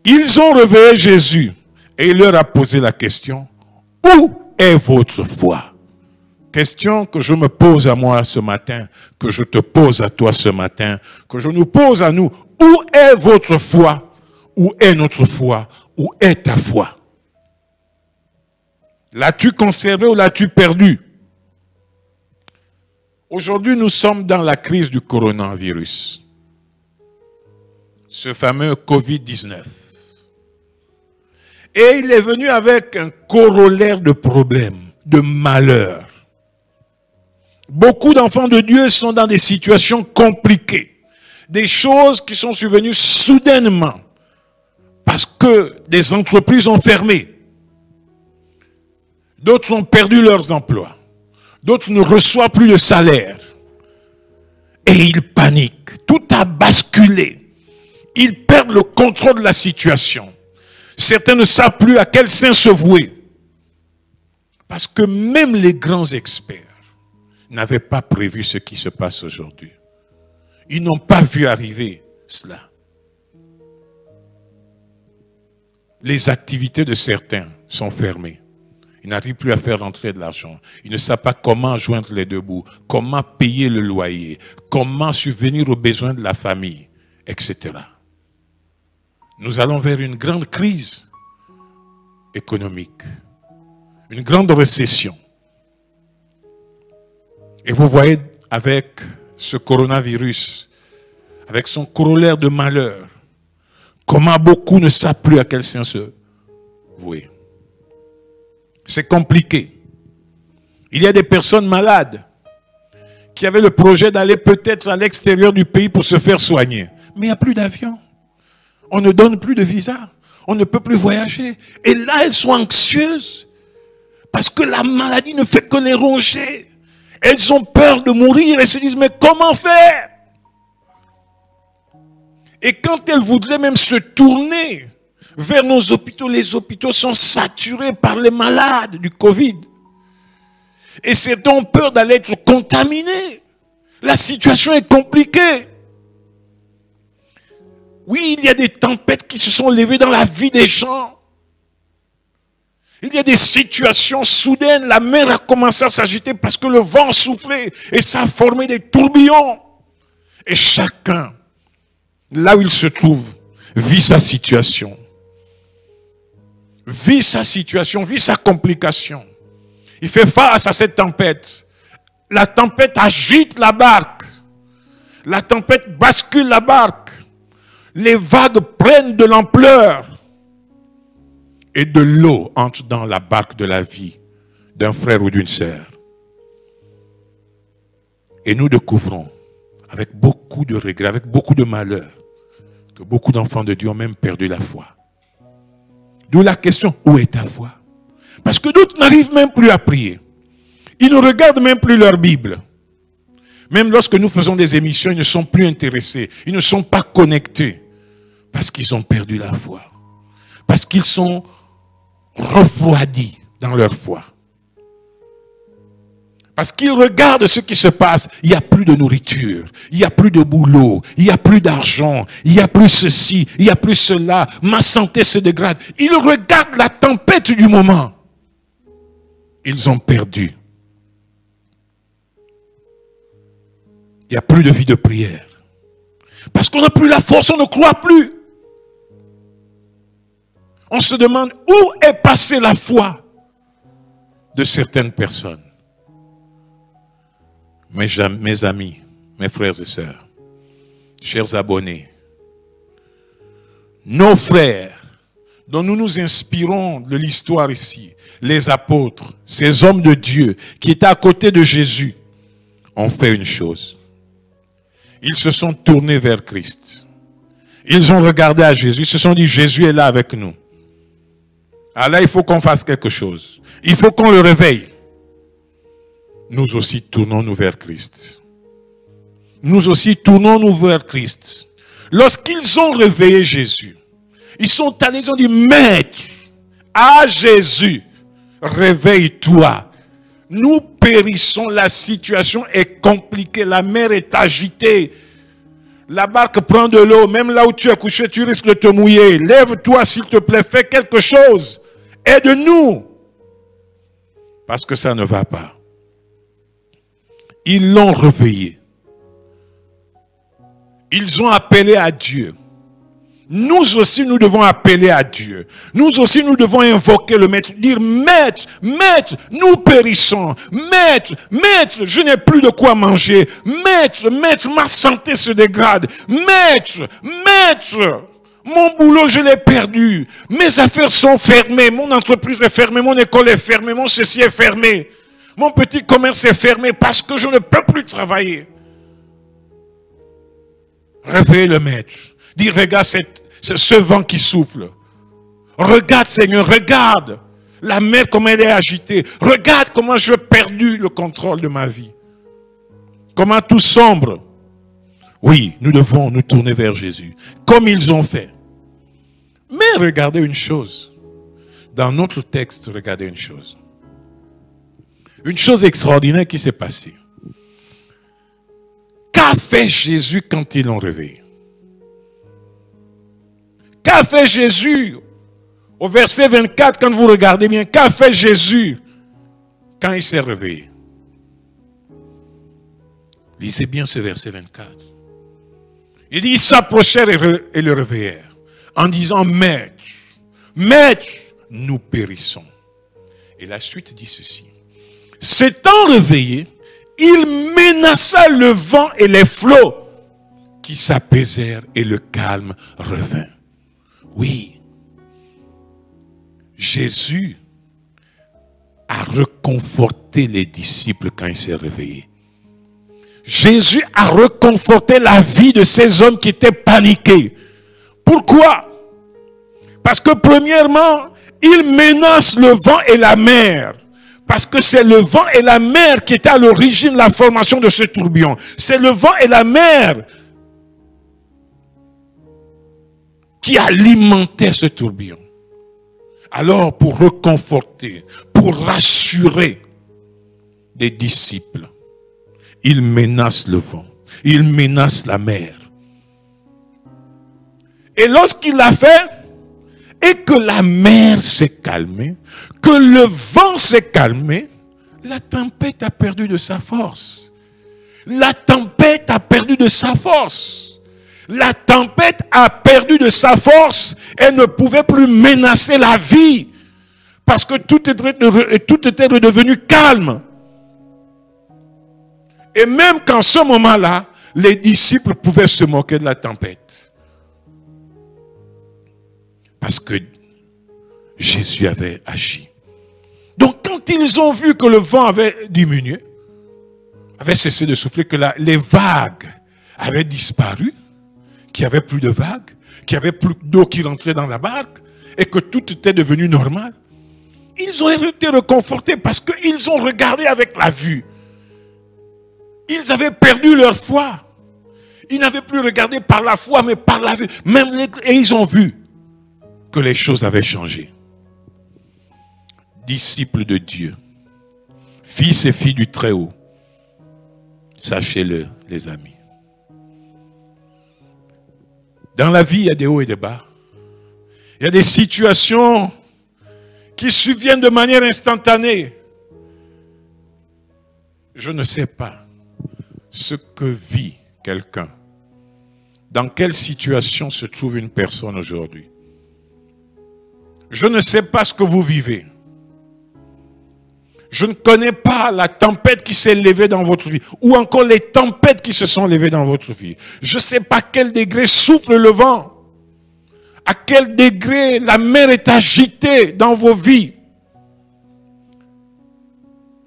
[SPEAKER 3] ils ont réveillé Jésus et il leur a posé la question, où est votre foi? Question que je me pose à moi ce matin, que je te pose à toi ce matin, que je nous pose à nous. Où est votre foi? Où est notre foi? Où est ta foi? L'as-tu conservé ou l'as-tu perdu? Aujourd'hui, nous sommes dans la crise du coronavirus. Ce fameux Covid-19. Et il est venu avec un corollaire de problèmes, de malheurs. Beaucoup d'enfants de Dieu sont dans des situations compliquées. Des choses qui sont survenues soudainement. Parce que des entreprises ont fermé. D'autres ont perdu leurs emplois. D'autres ne reçoivent plus de salaire. Et ils paniquent. Tout a basculé. Ils perdent le contrôle de la situation. Certains ne savent plus à quel saint se vouer. Parce que même les grands experts n'avaient pas prévu ce qui se passe aujourd'hui. Ils n'ont pas vu arriver cela. Les activités de certains sont fermées. Ils n'arrivent plus à faire rentrer de l'argent. Ils ne savent pas comment joindre les deux bouts, comment payer le loyer, comment subvenir aux besoins de la famille, etc. Nous allons vers une grande crise économique, une grande récession. Et vous voyez avec ce coronavirus, avec son corollaire de malheur, comment beaucoup ne savent plus à quel saint se vouer. C'est compliqué. Il y a des personnes malades qui avaient le projet d'aller peut-être à l'extérieur du pays pour se faire soigner. Mais il n'y a plus d'avion. On ne donne plus de visa. On ne peut plus voyager. Et là, elles sont anxieuses parce que la maladie ne fait que les ronger. Elles ont peur de mourir et se disent, mais comment faire? Et quand elles voudraient même se tourner vers nos hôpitaux, les hôpitaux sont saturés par les malades du Covid. Et certains ont peur d'aller être contaminés. La situation est compliquée. Oui, il y a des tempêtes qui se sont levées dans la vie des gens. Il y a des situations soudaines. La mer a commencé à s'agiter parce que le vent soufflait et ça a formé des tourbillons. Et chacun, là où il se trouve, vit sa situation. Vit sa situation, vit sa complication. Il fait face à cette tempête. La tempête agite la barque. La tempête bascule la barque. Les vagues prennent de l'ampleur. Et de l'eau entre dans la barque de la vie d'un frère ou d'une sœur. Et nous découvrons, avec beaucoup de regrets, avec beaucoup de malheur, que beaucoup d'enfants de Dieu ont même perdu la foi. D'où la question, où est ta foi? Parce que d'autres n'arrivent même plus à prier. Ils ne regardent même plus leur Bible. Même lorsque nous faisons des émissions, ils ne sont plus intéressés. Ils ne sont pas connectés. Parce qu'ils ont perdu la foi. Parce qu'ils sont refroidis dans leur foi. Parce qu'ils regardent ce qui se passe. Il n'y a plus de nourriture. Il n'y a plus de boulot. Il n'y a plus d'argent. Il n'y a plus ceci. Il n'y a plus cela. Ma santé se dégrade. Ils regardent la tempête du moment. Ils ont perdu. Il n'y a plus de vie de prière. Parce qu'on n'a plus la force, on ne croit plus. On se demande où est passée la foi de certaines personnes. Mes amis, mes frères et sœurs, chers abonnés, nos frères dont nous nous inspirons de l'histoire ici, les apôtres, ces hommes de Dieu qui étaient à côté de Jésus, ont fait une chose. Ils se sont tournés vers Christ. Ils ont regardé à Jésus, ils se sont dit, Jésus est là avec nous. Alors là, il faut qu'on fasse quelque chose. Il faut qu'on le réveille. Nous aussi, tournons-nous vers Christ. Nous aussi, tournons-nous vers Christ. Lorsqu'ils ont réveillé Jésus, ils sont allés, ils ont dit, Maître, à Jésus, réveille-toi. Nous périssons, la situation est compliquée, la mer est agitée. La barque prend de l'eau, même là où tu es couché, tu risques de te mouiller. Lève-toi s'il te plaît, fais quelque chose. Aide-nous. Parce que ça ne va pas. Ils l'ont réveillé. Ils ont appelé à Dieu. Nous aussi, nous devons appeler à Dieu. Nous aussi, nous devons invoquer le Maître. Dire, Maître, Maître, nous périssons. Maître, Maître, je n'ai plus de quoi manger. Maître, Maître, ma santé se dégrade. Maître, Maître, mon boulot, je l'ai perdu. Mes affaires sont fermées. Mon entreprise est fermée. Mon école est fermée. Mon ceci est fermé. Mon petit commerce est fermé parce que je ne peux plus travailler. Réveillez le Maître. Dis, regarde ce vent qui souffle. Regarde, Seigneur, regarde la mer comme elle est agitée. Regarde comment j'ai perdu le contrôle de ma vie. Comment tout sombre. Oui, nous devons nous tourner vers Jésus, comme ils ont fait. Mais regardez une chose. Dans notre texte, regardez une chose. Une chose extraordinaire qui s'est passée. Qu'a fait Jésus quand ils l'ont réveillé? Qu'a fait Jésus au verset 24, quand vous regardez bien, qu'a fait Jésus quand il s'est réveillé? Lisez bien ce verset 24. Il dit, ils s'approchèrent et le réveillèrent en disant, Maître, Maître, nous périssons. Et la suite dit ceci. S'étant réveillé, il menaça le vent et les flots qui s'apaisèrent et le calme revint. Oui, Jésus a réconforté les disciples quand il s'est réveillé. Jésus a réconforté la vie de ces hommes qui étaient paniqués. Pourquoi? Parce que premièrement, il menace le vent et la mer. Parce que c'est le vent et la mer qui étaient à l'origine de la formation de ce tourbillon. C'est le vent et la mer qui alimentaient ce tourbillon. Alors, pour réconforter, pour rassurer des disciples, il menace le vent, il menace la mer. Et lorsqu'il l'a fait, et que la mer s'est calmée, que le vent s'est calmé, la tempête a perdu de sa force. La tempête a perdu de sa force. La tempête a perdu de sa force et ne pouvait plus menacer la vie. Parce que tout était redevenu calme. Et même qu'en ce moment-là, les disciples pouvaient se moquer de la tempête. Parce que Jésus avait agi. Donc quand ils ont vu que le vent avait diminué, avait cessé de souffler, que les vagues avaient disparu, qu'il n'y avait plus de vagues, qu'il n'y avait plus d'eau qui rentrait dans la barque, et que tout était devenu normal, ils ont été réconfortés parce qu'ils ont regardé avec la vue. Ils avaient perdu leur foi. Ils n'avaient plus regardé par la foi, mais par la vue. Et ils ont vu que les choses avaient changé. Disciples de Dieu, fils et filles du Très-Haut, sachez-le, les amis. Dans la vie, il y a des hauts et des bas. Il y a des situations qui surviennent de manière instantanée. Je ne sais pas ce que vit quelqu'un. Dans quelle situation se trouve une personne aujourd'hui? Je ne sais pas ce que vous vivez. Je ne connais pas la tempête qui s'est levée dans votre vie, ou encore les tempêtes qui se sont levées dans votre vie. Je ne sais pas à quel degré souffle le vent, à quel degré la mer est agitée dans vos vies.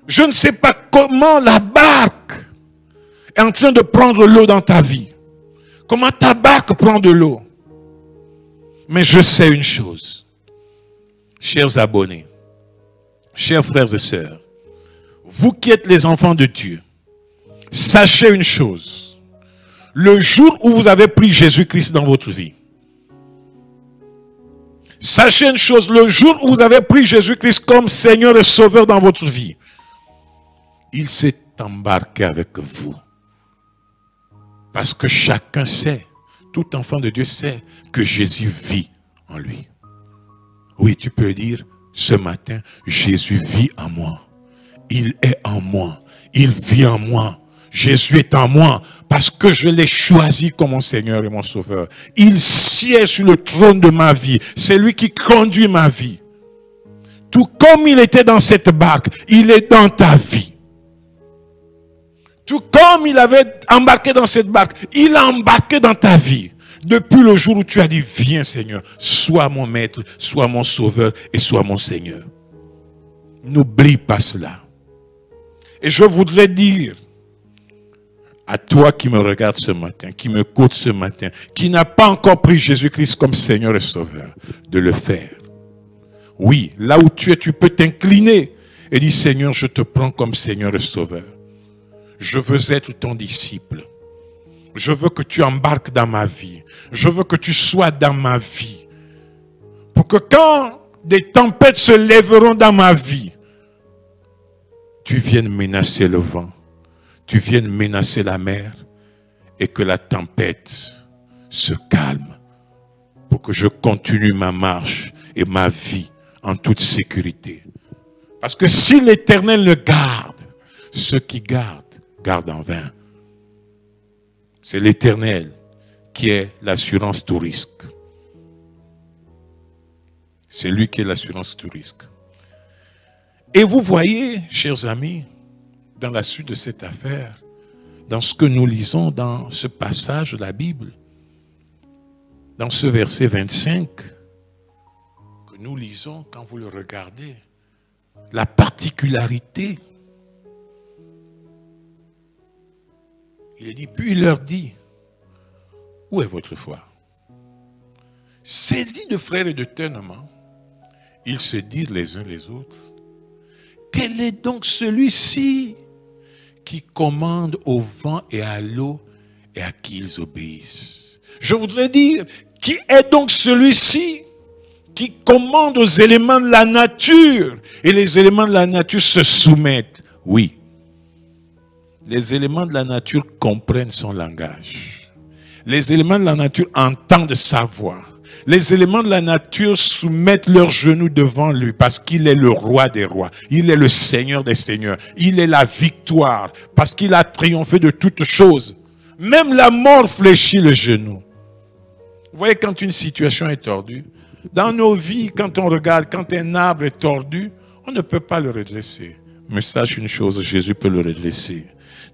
[SPEAKER 3] Je ne sais pas comment la barque est en train de prendre l'eau dans ta vie. Comment ta barque prend de l'eau. Mais je sais une chose, chers abonnés, chers frères et sœurs, vous qui êtes les enfants de Dieu, sachez une chose. Le jour où vous avez pris Jésus-Christ dans votre vie, sachez une chose, le jour où vous avez pris Jésus-Christ comme Seigneur et Sauveur dans votre vie, il s'est embarqué avec vous. Parce que chacun sait, tout enfant de Dieu sait que Jésus vit en lui. Oui, tu peux dire, ce matin, Jésus vit en moi. Il est en moi. Il vit en moi. Jésus est en moi parce que je l'ai choisi comme mon Seigneur et mon Sauveur. Il siège sur le trône de ma vie. C'est lui qui conduit ma vie. Tout comme il était dans cette barque, il est dans ta vie. Tout comme il avait embarqué dans cette barque, il a embarqué dans ta vie. Depuis le jour où tu as dit, viens Seigneur, sois mon maître, sois mon sauveur et sois mon Seigneur. N'oublie pas cela. Et je voudrais dire à toi qui me regarde ce matin, qui m'écoute ce matin, qui n'a pas encore pris Jésus-Christ comme Seigneur et Sauveur, de le faire. Oui, là où tu es, tu peux t'incliner et dire, Seigneur, je te prends comme Seigneur et Sauveur. Je veux être ton disciple. Je veux que tu embarques dans ma vie. Je veux que tu sois dans ma vie. Pour que quand des tempêtes se lèveront dans ma vie, tu viennes menacer le vent. Tu viennes menacer la mer. Et que la tempête se calme. Pour que je continue ma marche et ma vie en toute sécurité. Parce que si l'Éternel le garde, ceux qui gardent en vain. C'est l'Éternel qui est l'assurance tout risque. C'est lui qui est l'assurance tout risque. Et vous voyez, chers amis, dans la suite de cette affaire, dans ce que nous lisons dans ce passage de la Bible, dans ce verset 25, que nous lisons quand vous le regardez, la particularité. Il dit, puis il leur dit, où est votre foi? Saisis de frères et de tellement, ils se dirent les uns les autres, quel est donc celui-ci qui commande au vent et à l'eau et à qui ils obéissent? Je voudrais dire, qui est donc celui-ci qui commande aux éléments de la nature et les éléments de la nature se soumettent? Oui. Les éléments de la nature comprennent son langage. Les éléments de la nature entendent sa voix. Les éléments de la nature soumettent leurs genoux devant lui parce qu'il est le roi des rois. Il est le Seigneur des seigneurs. Il est la victoire parce qu'il a triomphé de toutes choses. Même la mort fléchit le genou. Vous voyez, quand une situation est tordue, dans nos vies, quand on regarde, quand un arbre est tordu, on ne peut pas le redresser. Mais sache une chose, Jésus peut le redresser.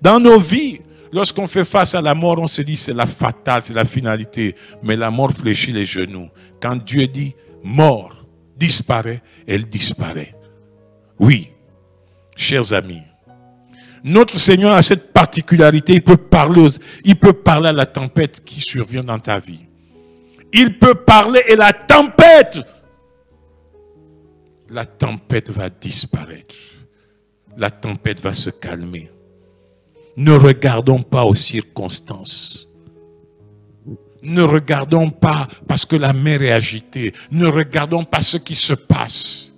[SPEAKER 3] Dans nos vies, lorsqu'on fait face à la mort, on se dit c'est la fatale, c'est la finalité. Mais la mort fléchit les genoux. Quand Dieu dit mort, disparaît, elle disparaît. Oui, chers amis, notre Seigneur a cette particularité, il peut parler à la tempête qui survient dans ta vie. Il peut parler et la tempête va disparaître. La tempête va se calmer. Ne regardons pas aux circonstances. Ne regardons pas parce que la mer est agitée. Ne regardons pas ce qui se passe.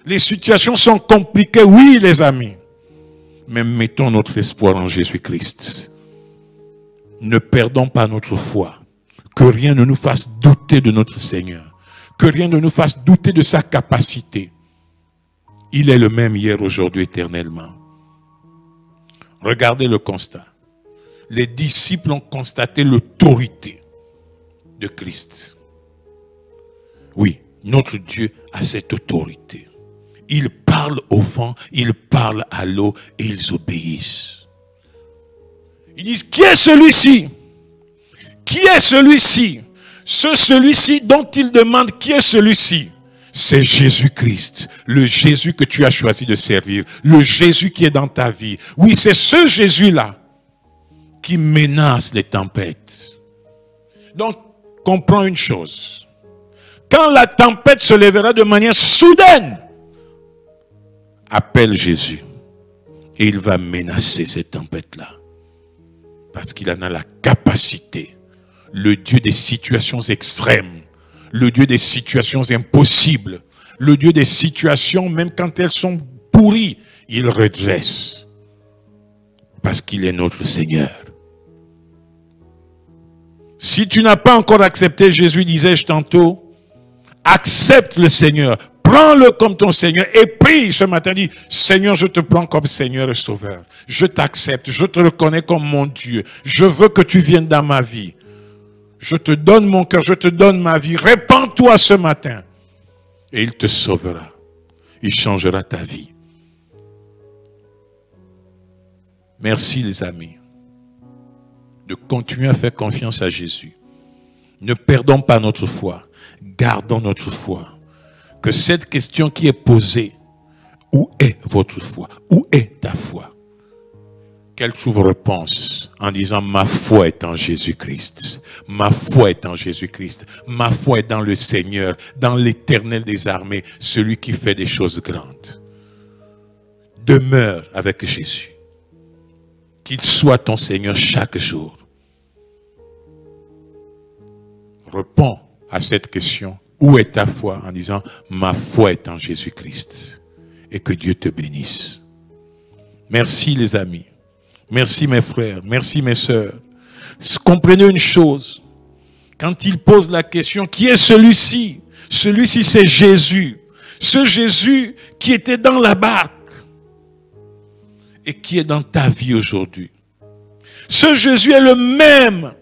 [SPEAKER 3] Les situations sont compliquées, oui les amis. Mais mettons notre espoir en Jésus-Christ. Ne perdons pas notre foi. Que rien ne nous fasse douter de notre Seigneur. Que rien ne nous fasse douter de sa capacité. Il est le même hier, aujourd'hui, éternellement. Regardez le constat. Les disciples ont constaté l'autorité de Christ. Oui, Notre Dieu a cette autorité. Il parle au vent, il parle à l'eau et ils obéissent. Ils disent, qui est celui-ci? Qui est celui-ci? Celui-ci dont il demande, qui est celui-ci? C'est Jésus-Christ, le Jésus que tu as choisi de servir, le Jésus qui est dans ta vie. Oui, c'est ce Jésus-là qui menace les tempêtes. Donc, comprends une chose. Quand la tempête se lèvera de manière soudaine, appelle Jésus et il va menacer cette tempête-là. Parce qu'il en a la capacité. Le Dieu des situations extrêmes, le Dieu des situations impossibles, le Dieu des situations, même quand elles sont pourries, il redresse. Parce qu'il est notre Seigneur. Si tu n'as pas encore accepté Jésus, disais-je tantôt, accepte le Seigneur, prends-le comme ton Seigneur et prie ce matin, dis, Seigneur, je te prends comme Seigneur et Sauveur. Je t'accepte, je te reconnais comme mon Dieu. Je veux que tu viennes dans ma vie. Je te donne mon cœur, je te donne ma vie. Répands-toi ce matin. Et il te sauvera. Il changera ta vie. Merci les amis. De continuer à faire confiance à Jésus. Ne perdons pas notre foi. Gardons notre foi. Que cette question qui est posée, où est votre foi? Où est ta foi? Qu'elle trouve réponse en disant, ma foi est en Jésus-Christ. Ma foi est en Jésus-Christ. Ma foi est dans le Seigneur, dans l'Éternel des armées, celui qui fait des choses grandes. Demeure avec Jésus. Qu'il soit ton Seigneur chaque jour. Réponds à cette question. Où est ta foi? En disant, ma foi est en Jésus-Christ. Et que Dieu te bénisse. Merci les amis. Merci mes frères. Merci mes sœurs. Comprenez une chose. Quand il pose la question, qui est celui-ci? Celui-ci c'est Jésus. Ce Jésus qui était dans la barque. Et qui est dans ta vie aujourd'hui. Ce Jésus est le même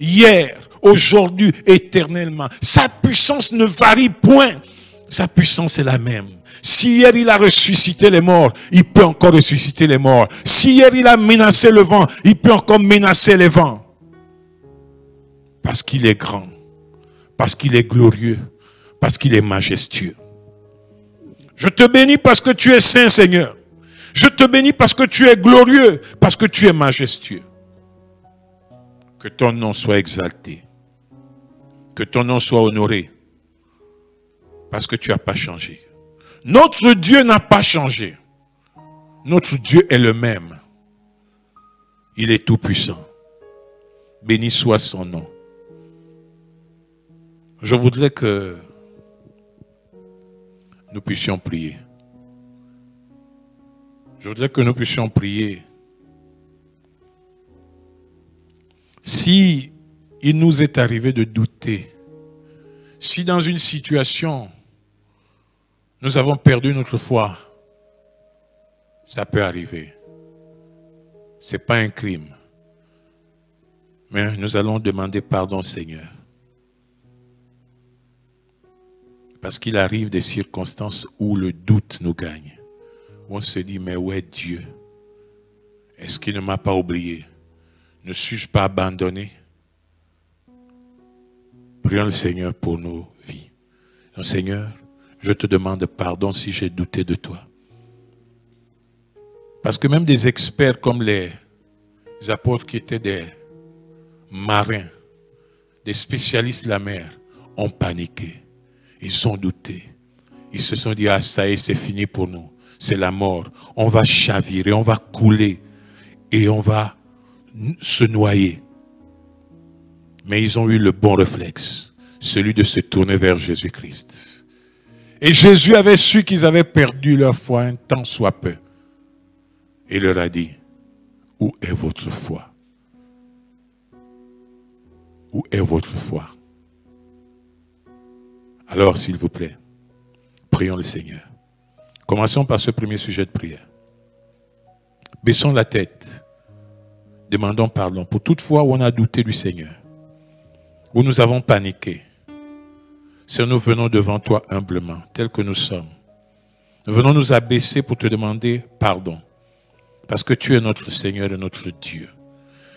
[SPEAKER 3] hier, aujourd'hui, éternellement. Sa puissance ne varie point. Sa puissance est la même. Si hier il a ressuscité les morts, il peut encore ressusciter les morts. Si hier il a menacé le vent, il peut encore menacer les vents. Parce qu'il est grand, parce qu'il est glorieux, parce qu'il est majestueux. Je te bénis parce que tu es saint, Seigneur. Je te bénis parce que tu es glorieux, parce que tu es majestueux. Que ton nom soit exalté. Que ton nom soit honoré. Parce que tu n'as pas changé. Notre Dieu n'a pas changé. Notre Dieu est le même. Il est tout puissant. Béni soit son nom. Je voudrais que nous puissions prier. Je voudrais que nous puissions prier. Si il nous est arrivé de douter, si dans une situation, nous avons perdu notre foi, ça peut arriver. Ce n'est pas un crime. Mais nous allons demander pardon au Seigneur. Parce qu'il arrive des circonstances où le doute nous gagne. Où on se dit, mais où est Dieu? Est-ce qu'il ne m'a pas oublié? Ne suis-je pas abandonné? Prions le Seigneur pour nos vies. Donc, Seigneur, je te demande pardon si j'ai douté de toi. Parce que même des experts comme les apôtres qui étaient des marins, des spécialistes de la mer, ont paniqué. Ils ont douté. Ils se sont dit, ah ça y est, c'est fini pour nous. C'est la mort. On va chavirer, on va couler et on va se noyer. Mais ils ont eu le bon réflexe, celui de se tourner vers Jésus-Christ. Et Jésus avait su qu'ils avaient perdu leur foi un tant soit peu. Et leur a dit, où est votre foi? Où est votre foi? Alors, s'il vous plaît, prions le Seigneur. Commençons par ce premier sujet de prière. Baissons la tête. Demandons pardon pour toute fois où on a douté du Seigneur. Où nous avons paniqué. Seigneur, nous venons devant toi humblement, tels que nous sommes. Nous venons nous abaisser pour te demander pardon. Parce que tu es notre Seigneur et notre Dieu.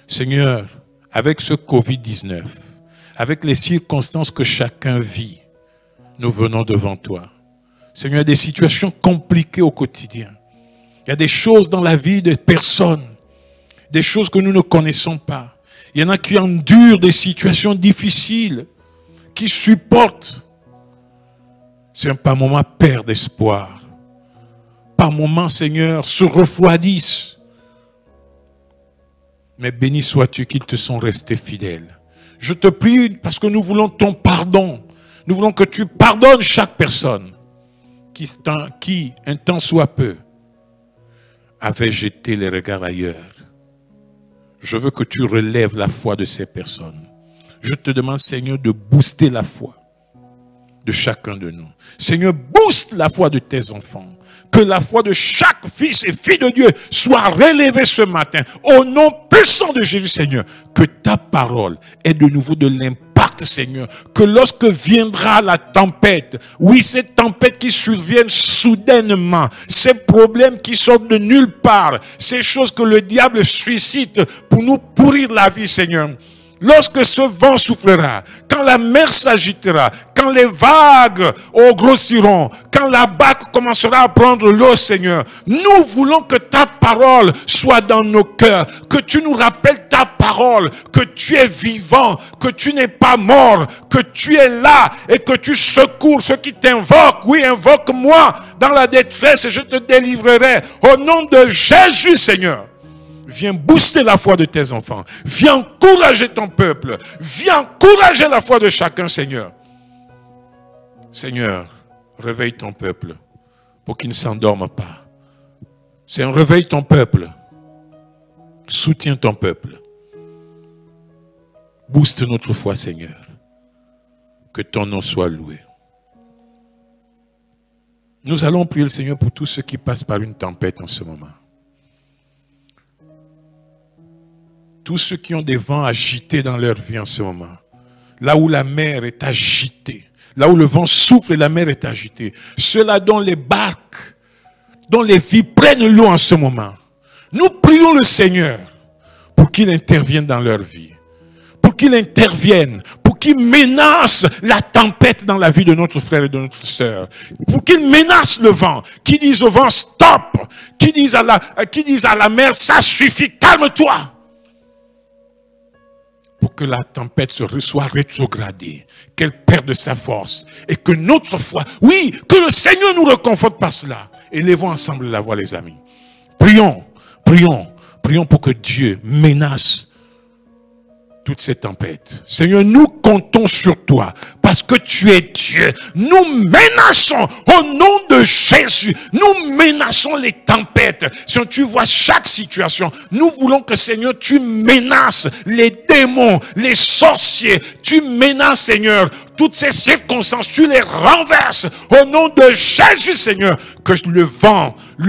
[SPEAKER 3] Seigneur, avec ce Covid-19, avec les circonstances que chacun vit, nous venons devant toi. Seigneur, il y a des situations compliquées au quotidien. Il y a des choses dans la vie des personnes, des choses que nous ne connaissons pas. Il y en a qui endurent des situations difficiles, qui supportent. C'est par moments perdent espoir. Par moments, Seigneur, se refroidissent. Mais béni sois-tu qu'ils te sont restés fidèles. Je te prie parce que nous voulons ton pardon. Nous voulons que tu pardonnes chaque personne qui, un temps soit peu, avait jeté les regards ailleurs. Je veux que tu relèves la foi de ces personnes. Je te demande, Seigneur, de booster la foi de chacun de nous. Seigneur, booste la foi de tes enfants. Que la foi de chaque fils et fille de Dieu soit relevée ce matin. Au nom puissant de Jésus, Seigneur, que ta parole ait de nouveau de l'impact, Seigneur. Que lorsque viendra la tempête, oui, cette tempête qui surviennent soudainement, ces problèmes qui sortent de nulle part, ces choses que le diable suscite pour nous pourrir la vie, Seigneur. Lorsque ce vent soufflera, quand la mer s'agitera, quand les vagues grossiront, quand la barque commencera à prendre l'eau, Seigneur, nous voulons que ta parole soit dans nos cœurs, que tu nous rappelles ta parole, que tu es vivant, que tu n'es pas mort, que tu es là et que tu secours ceux qui t'invoquent. Oui, invoque-moi dans la détresse et je te délivrerai. Au nom de Jésus, Seigneur. Viens booster la foi de tes enfants. Viens encourager ton peuple. Viens encourager la foi de chacun, Seigneur. Seigneur, réveille ton peuple pour qu'il ne s'endorme pas. Seigneur, réveille ton peuple. Soutiens ton peuple. Booste notre foi, Seigneur. Que ton nom soit loué. Nous allons prier le Seigneur pour tous ceux qui passent par une tempête en ce moment. Tous ceux qui ont des vents agités dans leur vie en ce moment. Là où la mer est agitée. Là où le vent souffle et la mer est agitée. Ceux-là dont les barques, dont les vies prennent l'eau en ce moment. Nous prions le Seigneur pour qu'il intervienne dans leur vie. Pour qu'il intervienne. Pour qu'il menace la tempête dans la vie de notre frère et de notre sœur. Pour qu'il menace le vent. Qu'il dise au vent stop. Qu'il dise à la mer ça suffit, calme-toi. Pour que la tempête soit rétrogradée, qu'elle perde sa force et que notre foi, oui, que le Seigneur nous réconforte par cela. Élevons ensemble la voix, les amis. Prions, prions, prions pour que Dieu menace toutes ces tempêtes. Seigneur, nous comptons sur toi parce que tu es Dieu. Nous menaçons au nom de Jésus. Nous menaçons les tempêtes. Seigneur, tu vois chaque situation. Nous voulons que, Seigneur, tu menaces les démons, les sorciers. Tu menaces, Seigneur, toutes ces circonstances. Tu les renverses au nom de Jésus, Seigneur. Que le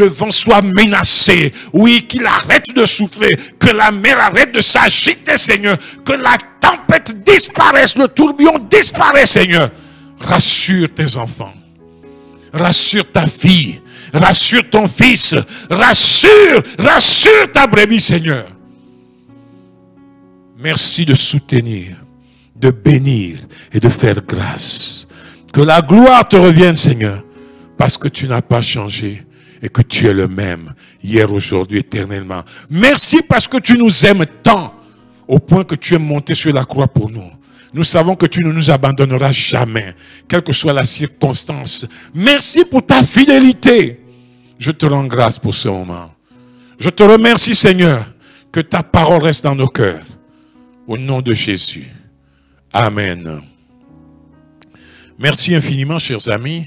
[SPEAKER 3] vent soit menacé. Oui, qu'il arrête de souffler. Que la mer arrête de s'agiter, Seigneur. Que la tempête disparaisse, le tourbillon disparaisse, Seigneur. Rassure tes enfants. Rassure ta fille. Rassure ton fils. Rassure ta brebis, Seigneur. Merci de soutenir, de bénir et de faire grâce. Que la gloire te revienne, Seigneur, parce que tu n'as pas changé et que tu es le même, hier, aujourd'hui, éternellement. Merci parce que tu nous aimes tant, au point que tu es monté sur la croix pour nous. Nous savons que tu ne nous abandonneras jamais, quelle que soit la circonstance. Merci pour ta fidélité. Je te rends grâce pour ce moment. Je te remercie, Seigneur, que ta parole reste dans nos cœurs. Au nom de Jésus. Amen. Merci infiniment, chers amis,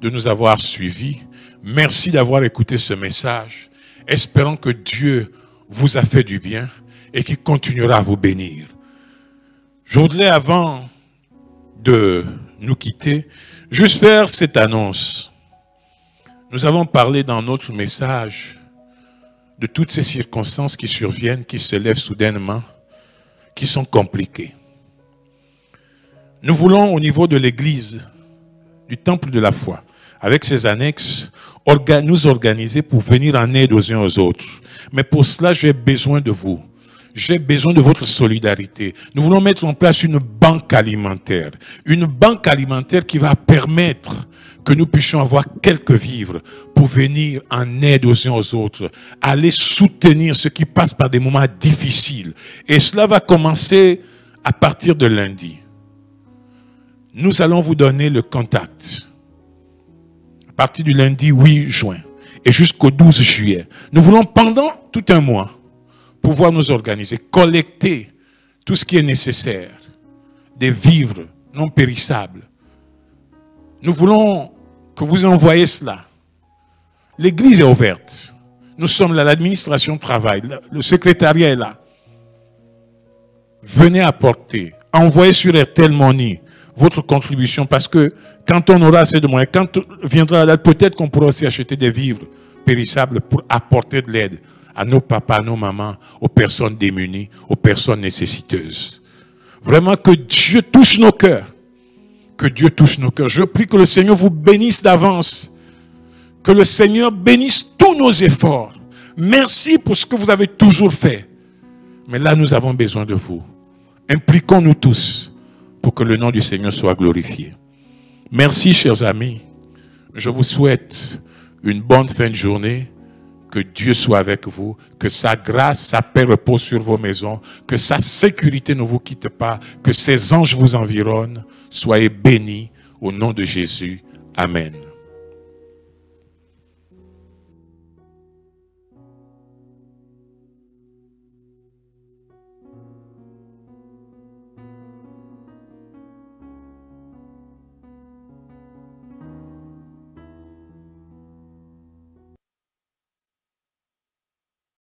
[SPEAKER 3] de nous avoir suivis. Merci d'avoir écouté ce message. Espérons que Dieu vous a fait du bien et qu'il continuera à vous bénir. Je voudrais, avant de nous quitter, juste faire cette annonce. Nous avons parlé dans notre message de toutes ces circonstances qui surviennent, qui se lèvent soudainement, qui sont compliquées. Nous voulons au niveau de l'église, du temple de la foi, avec ses annexes, nous organiser pour venir en aide aux uns aux autres. Mais pour cela, j'ai besoin de vous. J'ai besoin de votre solidarité. Nous voulons mettre en place une banque alimentaire. Une banque alimentaire qui va permettre que nous puissions avoir quelques vivres pour venir en aide aux uns aux autres, aller soutenir ceux qui passent par des moments difficiles. Et cela va commencer à partir de lundi. Nous allons vous donner le contact. À partir du lundi 8 juin et jusqu'au 12 juillet. Nous voulons pendant tout un mois pouvoir nous organiser, collecter tout ce qui est nécessaire, des vivres non périssables. Nous voulons que vous envoyiez cela. L'église est ouverte. Nous sommes là, l'administration travaille, le secrétariat est là. Venez apporter, envoyez sur RTL Money votre contribution, parce que quand on aura assez de moyens, quand viendra la date, peut-être qu'on pourra aussi acheter des vivres périssables pour apporter de l'aide à nos papas, à nos mamans, aux personnes démunies, aux personnes nécessiteuses. Vraiment que Dieu touche nos cœurs. Que Dieu touche nos cœurs. Je prie que le Seigneur vous bénisse d'avance. Que le Seigneur bénisse tous nos efforts. Merci pour ce que vous avez toujours fait. Mais là, nous avons besoin de vous. Impliquons-nous tous pour que le nom du Seigneur soit glorifié. Merci, chers amis. Je vous souhaite une bonne fin de journée. Que Dieu soit avec vous. Que sa grâce, sa paix repose sur vos maisons. Que sa sécurité ne vous quitte pas. Que ses anges vous environnent. Soyez bénis au nom de Jésus. Amen.